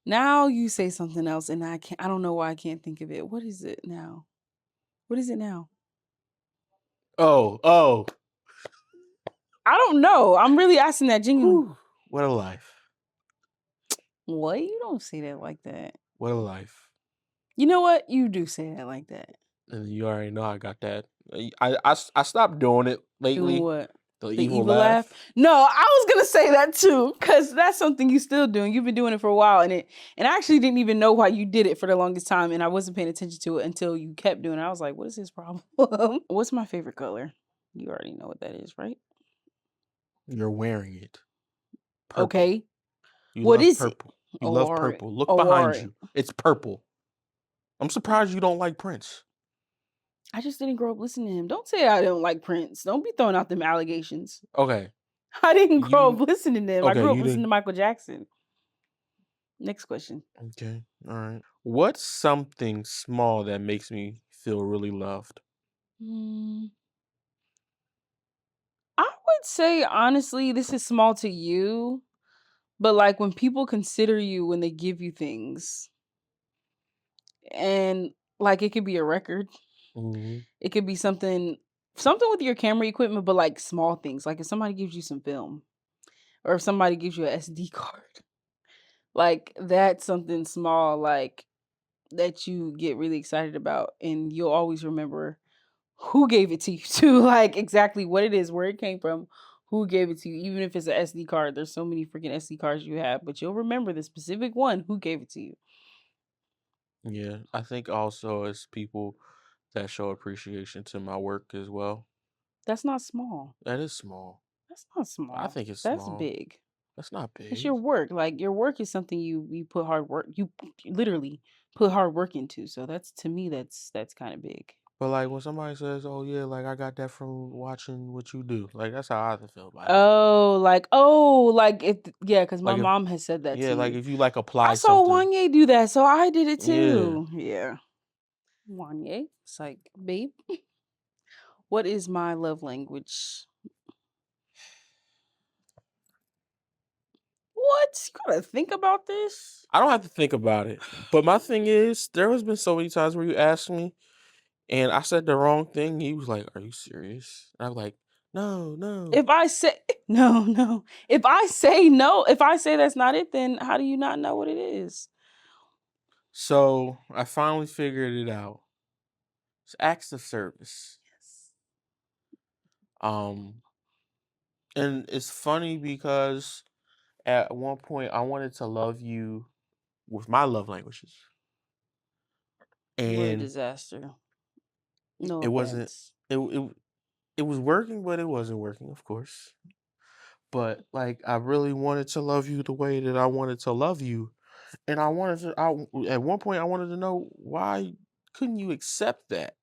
Now you say something else and I don't know why I can't think of it. What is it now? What is it now? Oh, I don't know. I'm really asking that genuinely. whew, what a life. What? You don't say that like that. What a life. You know what? You do say that like that. And you already know I got that. I stopped doing it Doing lately. what? The The evil evil laugh? laugh. No, I was gonna say that too, because that's something you still doing. You've been doing it for a while, and I actually didn't even know why you did it for the longest time, and I wasn't paying attention to it until you kept doing it. I was like, what is his problem? What's my favorite color? You already know what that is, right? You're wearing it. Purple. Okay. You What love is it? purple. You Oh, love all right. purple. Look Oh, all behind right. you. It's purple. I'm surprised you don't like Prince. I just didn't grow up listening to him. Don't say I don't like Prince. Don't be throwing out them allegations. Okay. I didn't grow up You listening to him. I okay, grew up you listening didn't to Michael Jackson. Next question. okay. All right. What's something small that makes me feel really loved? Hmm. I would say honestly, this is small to you, but like when people consider you when they give you things, and like it could be a record, Mhm. it could be something with your camera equipment, but like small things. Like if somebody gives you some film, or if somebody gives you a SD card. Like that's something small like that you get really excited about and you'll always remember who gave it to you too, like exactly what it is, where it came from, who gave it to you, even if it's an SD card. There's so many freaking SD cards you have, but you'll remember the specific one who gave it to you. Yeah, I think also it's people that show appreciation to my work as well. That's not small. That is small. That's not I small. think it's That's small. big. That's not It's big. your work. Like your work is something you put hard work. You literally put hard work into. So that's to me that's kind of big. But like when somebody says, "Oh yeah, like I got that from watching what you do," like that's how I feel about it. Oh, like it yeah, because my Like if mom has said that yeah, to like me. if you like I apply saw something, Wanye do that, so I did it yeah. too. Yeah. Wanye. It's like, babe, what is my love language? What? You gotta think about this? I don't have to think about it. But my thing is, there has been so many times where you asked me and I said the wrong thing. He was like, "Are you serious?" And I was like, "No, no." If I say no, no. If I say no, if I say that's not it, then how do you not know what it is? So I finally figured it out. It's acts of service. Yes. Um, and it's funny because at one point I wanted to love you with my love languages, What a and disaster. No it wasn't. offense. It was working, but it wasn't working, of course. But like I really wanted to love you the way that I wanted to love you, and I wanted to. At one point I wanted to know why couldn't you accept that?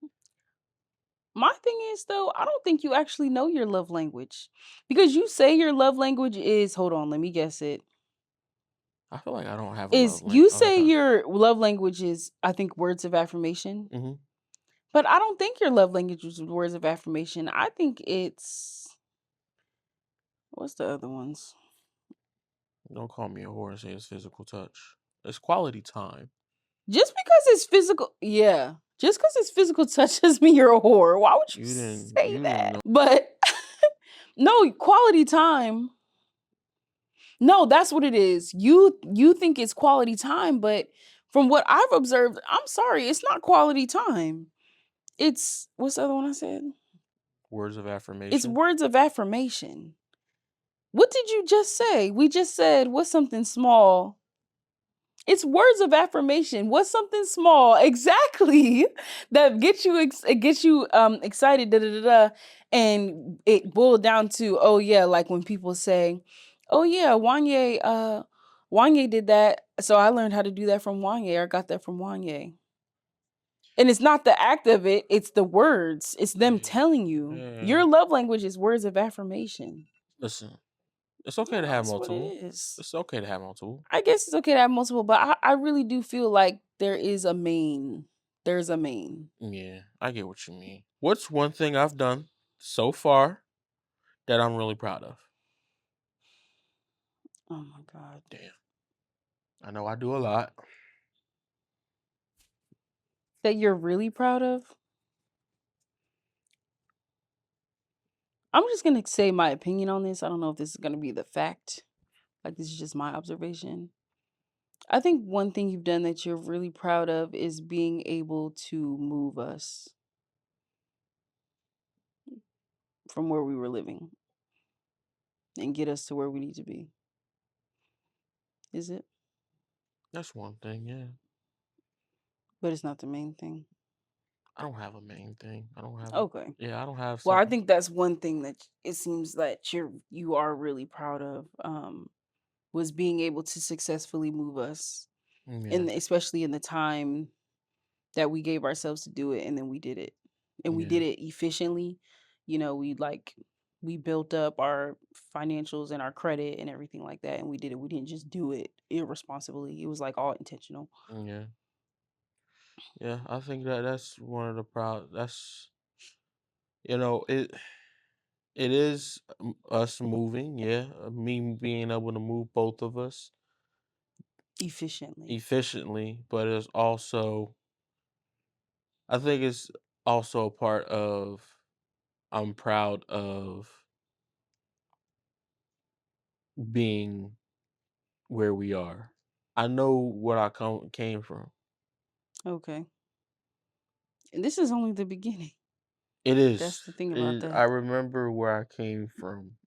My thing is though, I don't think you actually know your love language. Because you say your love language is hold on, let me guess it. I feel like I don't have a Is love language. you say your love language is I think words of affirmation? Hmm. But I don't think your love language is words of affirmation. I think it's what's the other ones? Don't call me a whore and say it's physical touch. It's quality time. Just because it's physical, yeah. Just because it's physical touch doesn't mean you're a whore. Why would you say You didn't that? know But no, quality time. No, that's what it is. You think it's quality time, but from what I've observed, I'm sorry, it's not quality time. It's what's the other one I said? words of It's affirmation. words of affirmation. What did you just say? We just said what's something small. It's words of affirmation. What's something small exactly that gets you it gets you excited da, da, da, da, and it boiled down to oh yeah, like when people say, "Oh yeah, Wanye did that, so I learned how to do that from Wanye. Or I got that from Wanye." And it's not the act of it, it's the words. It's them Yeah. telling you. Yeah. Your love language is words of affirmation. Listen, it's okay Yeah, to have that's what it multiple. is. It's okay to have multiple. I guess it's okay to have multiple, but I really do feel like there is a main. There's a main. Yeah, I get what you mean. What's one thing I've done so far that I'm really proud of? Oh my god. Damn. I know I do a lot. That you're really proud of? I'm just gonna say my opinion on this. I don't know if this is gonna be the fact. Like this is just my observation. I think one thing you've done that you're really proud of is being able to move us from where we were living and get us to where we need to be. Is it? That's one thing, yeah. But it's not the main thing. I don't have a main thing. I don't have Okay. yeah, I don't have Well, I something. think that's one thing that it seems that you are really proud of. Was being able to successfully move us Yeah, in especially in the time that we gave ourselves to do it and then we did it. And we yeah, did it efficiently. We built up our financials and our credit and everything like that and we did it. We didn't just do it irresponsibly. It was like all intentional. yeah, yeah. I think that that's one of the proud. That's it. It is us moving. Yeah, me being able to move both of us Efficiently. efficiently, but it's also I think it's also a part of. I'm proud of. being where we are. I know what I came from. Okay. And this is only the beginning. It That's is. the thing about It, I that. remember where I came from.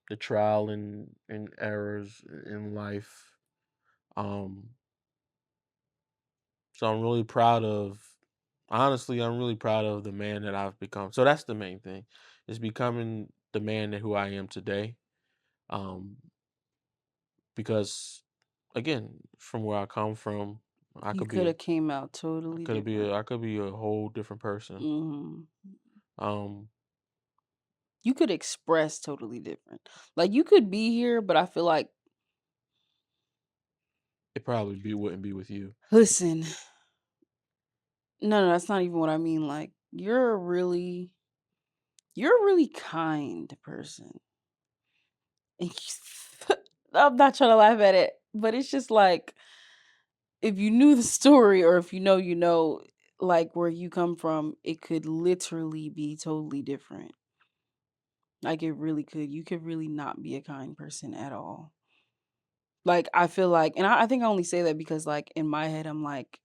The trial and errors in life. Um, so I'm really proud of. Honestly, I'm really proud of the man that I've become. So that's the main thing, is becoming the man that who I am today. Um, because again, from where I come from, I You could be could a have came out totally different. I could be a whole different person. Mhm. Um, You could express totally different. Like you could be here, but I feel like it probably be wouldn't be with you. listen, no, that's not even what I mean. Like you're a really kind person. And I'm not trying to laugh at it, but it's just like if you knew the story or if you know like where you come from, it could literally be totally different. Like it really could. You could really not be a kind person at all. Like I feel like, and I think I only say that because like in my head, I'm like,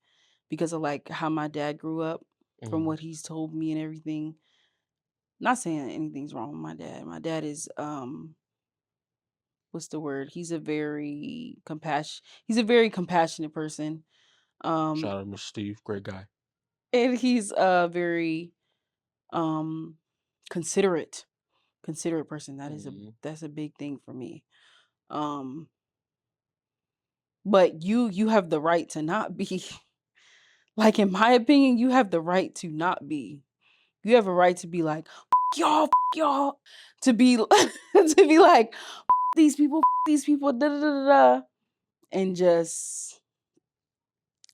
because of like how my dad grew up, from Mhm. what he's told me and everything. Not saying anything's wrong with my dad. My dad is what's the word? He's a very compassionate person. Um Shout out to Mr. Steve, great guy. and he's very um considerate considerate person. Mhm. That's a big thing for me. Um but you have the right to not be. Like in my opinion, you have the right to not be. You have a right to be like, y'all, y'all, to be to be like these people, da da da da, da," and just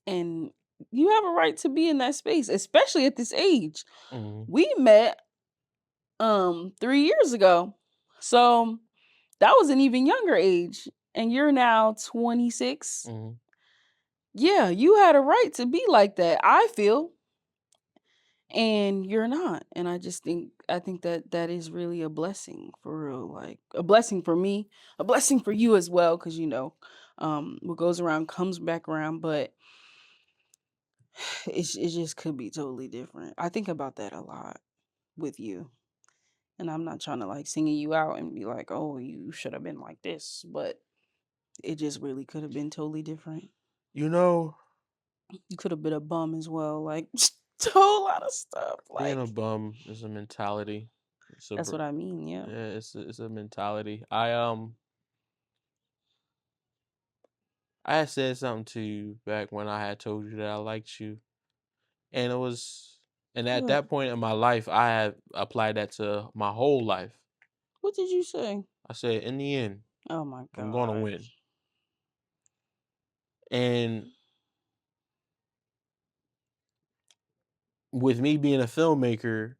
and you have a right to be in that space, especially at this age. Mhm. We met 3 years ago, so that was an even younger age, and you're now 26. Mhm. Yeah, you had a right to be like that. I feel and you're not, and I think that that is really a blessing for real, like a blessing for me, a blessing for you as well, because what goes around comes back around, but it just could be totally different. I think about that a lot with you, and I'm not trying to like singing you out and be like, oh, you should have been like this, but it just really could have been totally different. You know, You could have been a bum as well, like a whole lot of stuff, being a like bum is a mentality. It's a that's what I mean, yeah. yeah, it's a mentality. I had said something to you back when I had told you that I liked you, and it was and at What? that point in my life, I had applied that to my whole life. What did you say? I said, in the end, Oh my I'm gonna god. win. And with me being a filmmaker,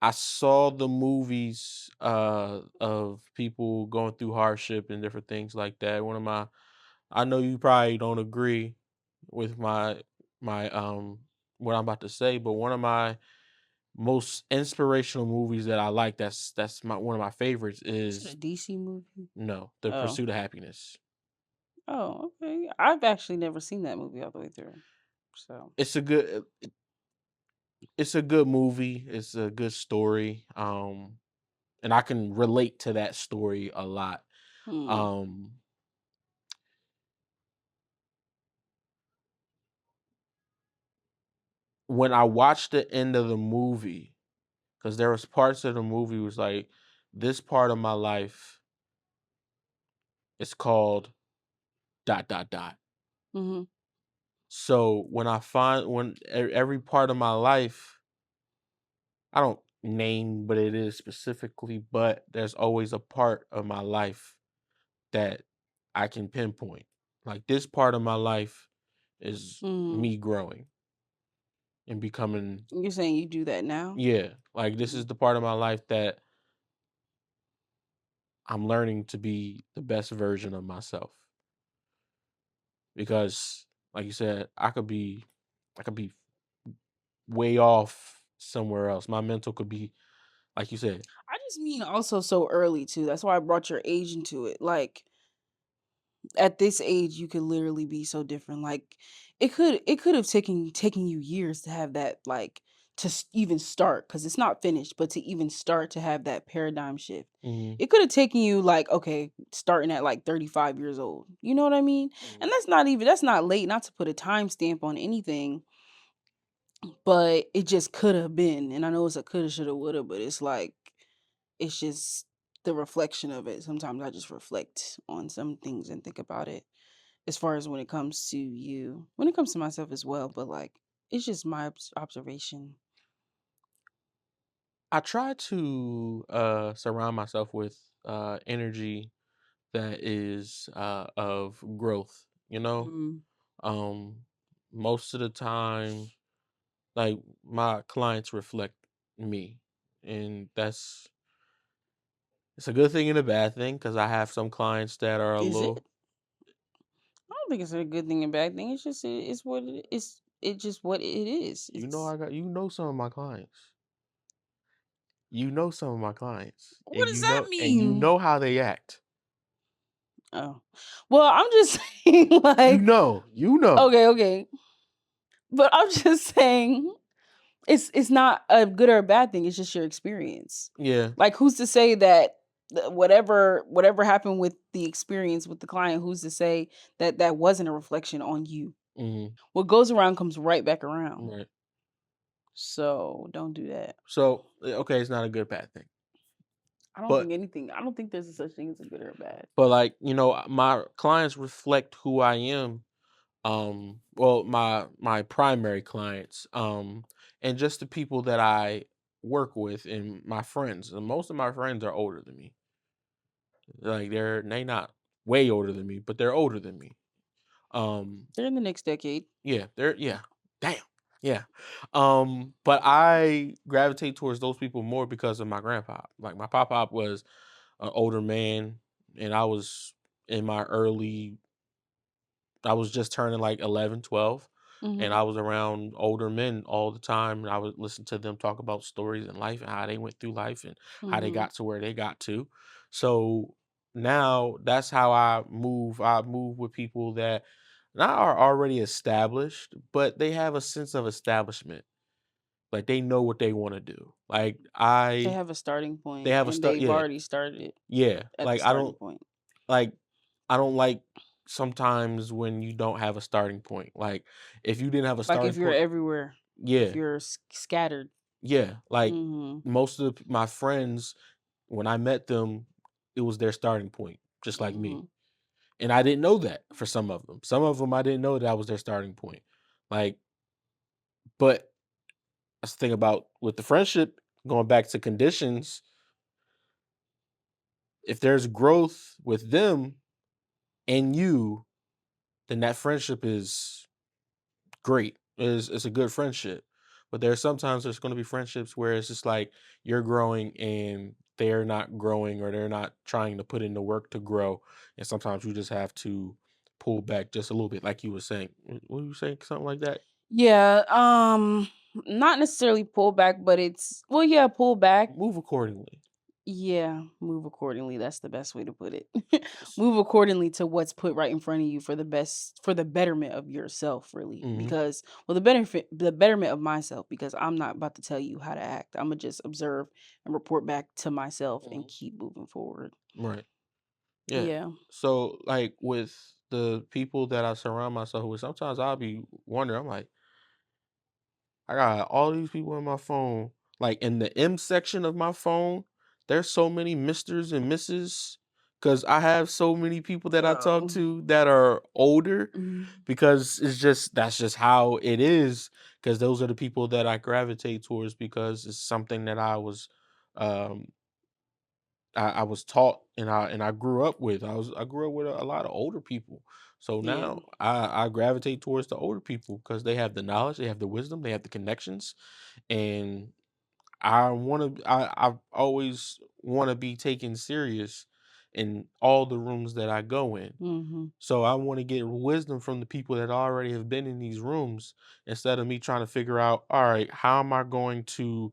I saw the movies of people going through hardship and different things like that. I know you probably don't agree with my what I'm about to say, but one of my most inspirational movies that I like, that's my one of my favorites Is it a is DC movie? no, The Oh. Pursuit of Happiness. Oh, okay. I've actually never seen that movie all the way through. So, It's a good it's a good movie. It's a good story. And I can relate to that story a lot. hmm. Um when I watched the end of the movie, because there was parts of the movie was like, this part of my life is called dot dot dot. Hmm. So when I find when every part of my life, I don't name what it is specifically, but there's always a part of my life that I can pinpoint. Like this part of my life is Hmm. me growing and becoming, You're saying you do that now? yeah, like this Mm. is the part of my life that I'm learning to be the best version of myself. Because like you said, I could be way off somewhere else. My mental could be like you said. does mean also so early too? That's why I brought your age into it. Like at this age, you could literally be so different. Like it could have taken you years to have that like even start because it's not finished, but to even start to have that paradigm shift. Mhm, It could have taken you like okay, starting at like 35 years old. You know what I mean? And mhm. that's not late, not to put a timestamp on anything, but it just could have been. And I know it's a coulda, shoulda, woulda, but it's like it's just the reflection of it. Sometimes I just reflect on some things and think about it as far as when it comes to you, when it comes to myself as well. But like, it's just my observation. I try to surround myself with energy that is of growth, you know? Mm. Um Most of the time, like, my clients reflect me, and that's it's a good thing and a bad thing because I have some clients that are a Is it? little. I don't think it's a good thing and bad thing. It's just it's what it is. It's just what it is. It's You know some of my clients. You know some of my clients, what does that and you mean? know how they act. Oh, well, I'm just saying like You know. okay, okay, but I'm just saying it's not a good or a bad thing, it's just your experience. Yeah. Like, who's to say that whatever happened with the experience with the client, who's to say that that wasn't a reflection on you? Mhm. What goes around comes right back around. Right. So, don't do that. So, okay, it's not a good bad thing. But I don't think there's a such thing as a good or a bad. like, my clients reflect who I am. Well, my primary clients, and just the people that I work with and my friends. And most of my friends are older than me. Like, they not way older than me, but they're older than me. Um, They're in the next decade. yeah. Damn. Yeah. But I gravitate towards those people more because of my grandpa. Like, my pop was an older man, and in my early I was just turning like 11, 12, and Mhm. I was around older men all the time, and I would listen to them talk about stories in life and how they went through life and how they Mhm. got to where they got to. So now that's how I move. I move with people that not are already established, but they have a sense of establishment. Like, they know what they want to do. They have a starting They point have a and start. they've Yeah, already started yeah. at the starting point. Like, I don't like sometimes when you don't have a starting point. Like, if you didn't have a Like starting if you're point. everywhere, if Yeah, you're scattered. yeah. Like, Mhm. most of my friends, when I met them, it was their starting point, just like me. Mhm. And I didn't know that for some of them. Some of them I didn't know that was their starting point. Like, but that's the thing about with the friendship, going back to conditions, if there's growth with them and you, then that friendship is great. It's a good friendship. But sometimes there's going to be friendships where it's just like you're growing and they're not growing, or they're not trying to put in the work to grow. And sometimes you just have to pull back just a little bit, like you were saying. What were you saying? Something like that? Yeah, not necessarily pull back, but it's well, yeah, pull back. Move accordingly. Yeah, move accordingly. That's the best way to put it. Move accordingly to what's put right in front of you for the betterment of yourself, really. Hmm. Because well, the betterment of myself. Because I'm not about to tell you how to act. I'm gonna just observe and report back to myself and Hmm. keep moving forward. Right. Yeah. Yeah. So, like, with the people that I surround myself with, sometimes I'll be wondering, I'm like, I got all these people in my phone. Like, in the M section of my phone, there's so many Misters and Misses because I have so many people that I talk Oh. to that are older, Mhm. because that's just how it is. Because those are the people that I gravitate towards, because it's something that um I was taught, and I grew up with. I grew up with a lot of older people. So Yeah. now I gravitate towards the older people because they have the knowledge, they have the wisdom, they have the connections, and I always want to be taken serious in all the rooms that I go in. Mhm. So I want to get wisdom from the people that already have been in these rooms, instead of me trying to figure out, all right, how am I going to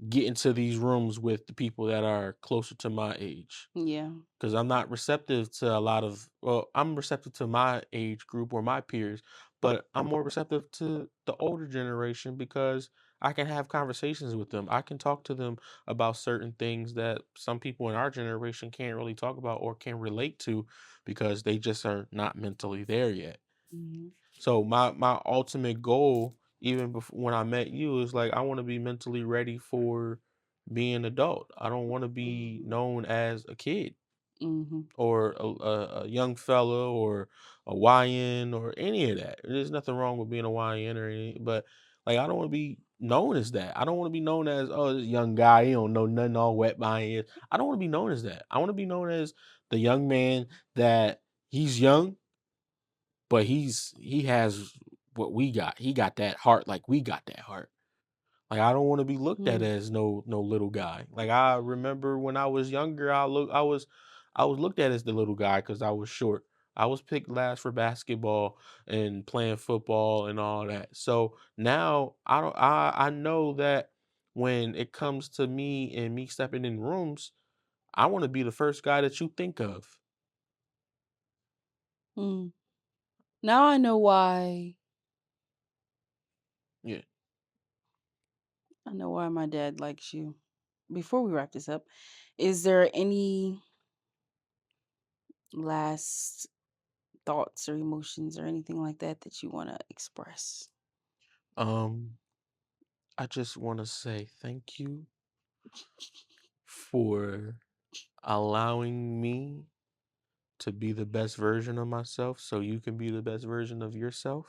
get into these rooms with the people that are closer to my age. Yeah. Because I'm not receptive to a lot of, well, I'm receptive to my age group or my peers, but I'm more receptive to the older generation because I can have conversations with them. I can talk to them about certain things that some people in our generation can't really talk about or can relate to because they just are not mentally there yet. Mhm. So my ultimate goal, even before when I met you, is like I want to be mentally ready for being an adult. I don't want to be Mhm. known as a kid Mhm. or a young fella or a YN or any of that. There's nothing wrong with being a YN or any, but like I don't want to be known as that. I don't want to be known as, oh, this young guy, he don't know nothing, all wet behind his. I don't want to be known as that. I want to be known as the young man that he's young, but he has what we got. He got that heart like we got that heart. Like I don't want to be looked at Mm. as no little guy. Like I remember when I was younger, I was looked at as the little guy because I was short. I was picked last for basketball and playing football and all that. So now I know that when it comes to me and me stepping in rooms, I want to be the first guy that you think of. Mm. Now I know why. Yeah. I know why my dad likes you. Before we wrap this up, is there any last thoughts or emotions or anything like that that you want to express? Um I just want to say thank you for allowing me to be the best version of myself so you can be the best version of yourself.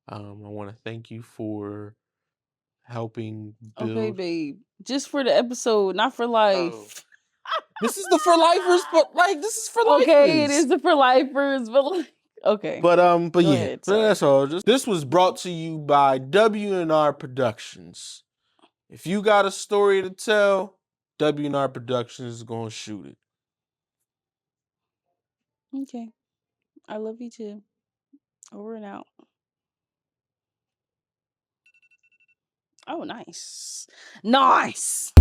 I want to thank you for helping Okay, build. babe. Just for the episode, not for Oh, life. this is the for lifers, but like this is for Okay, it lifers. is the for lifers, but like, okay, But go yeah, ahead. Sorry. that's all. Just this was brought to you by W&R Productions. If you got a story to tell, W&R Productions is gonna shoot it. Okay, I love you too. Over and out. Oh, nice, nice.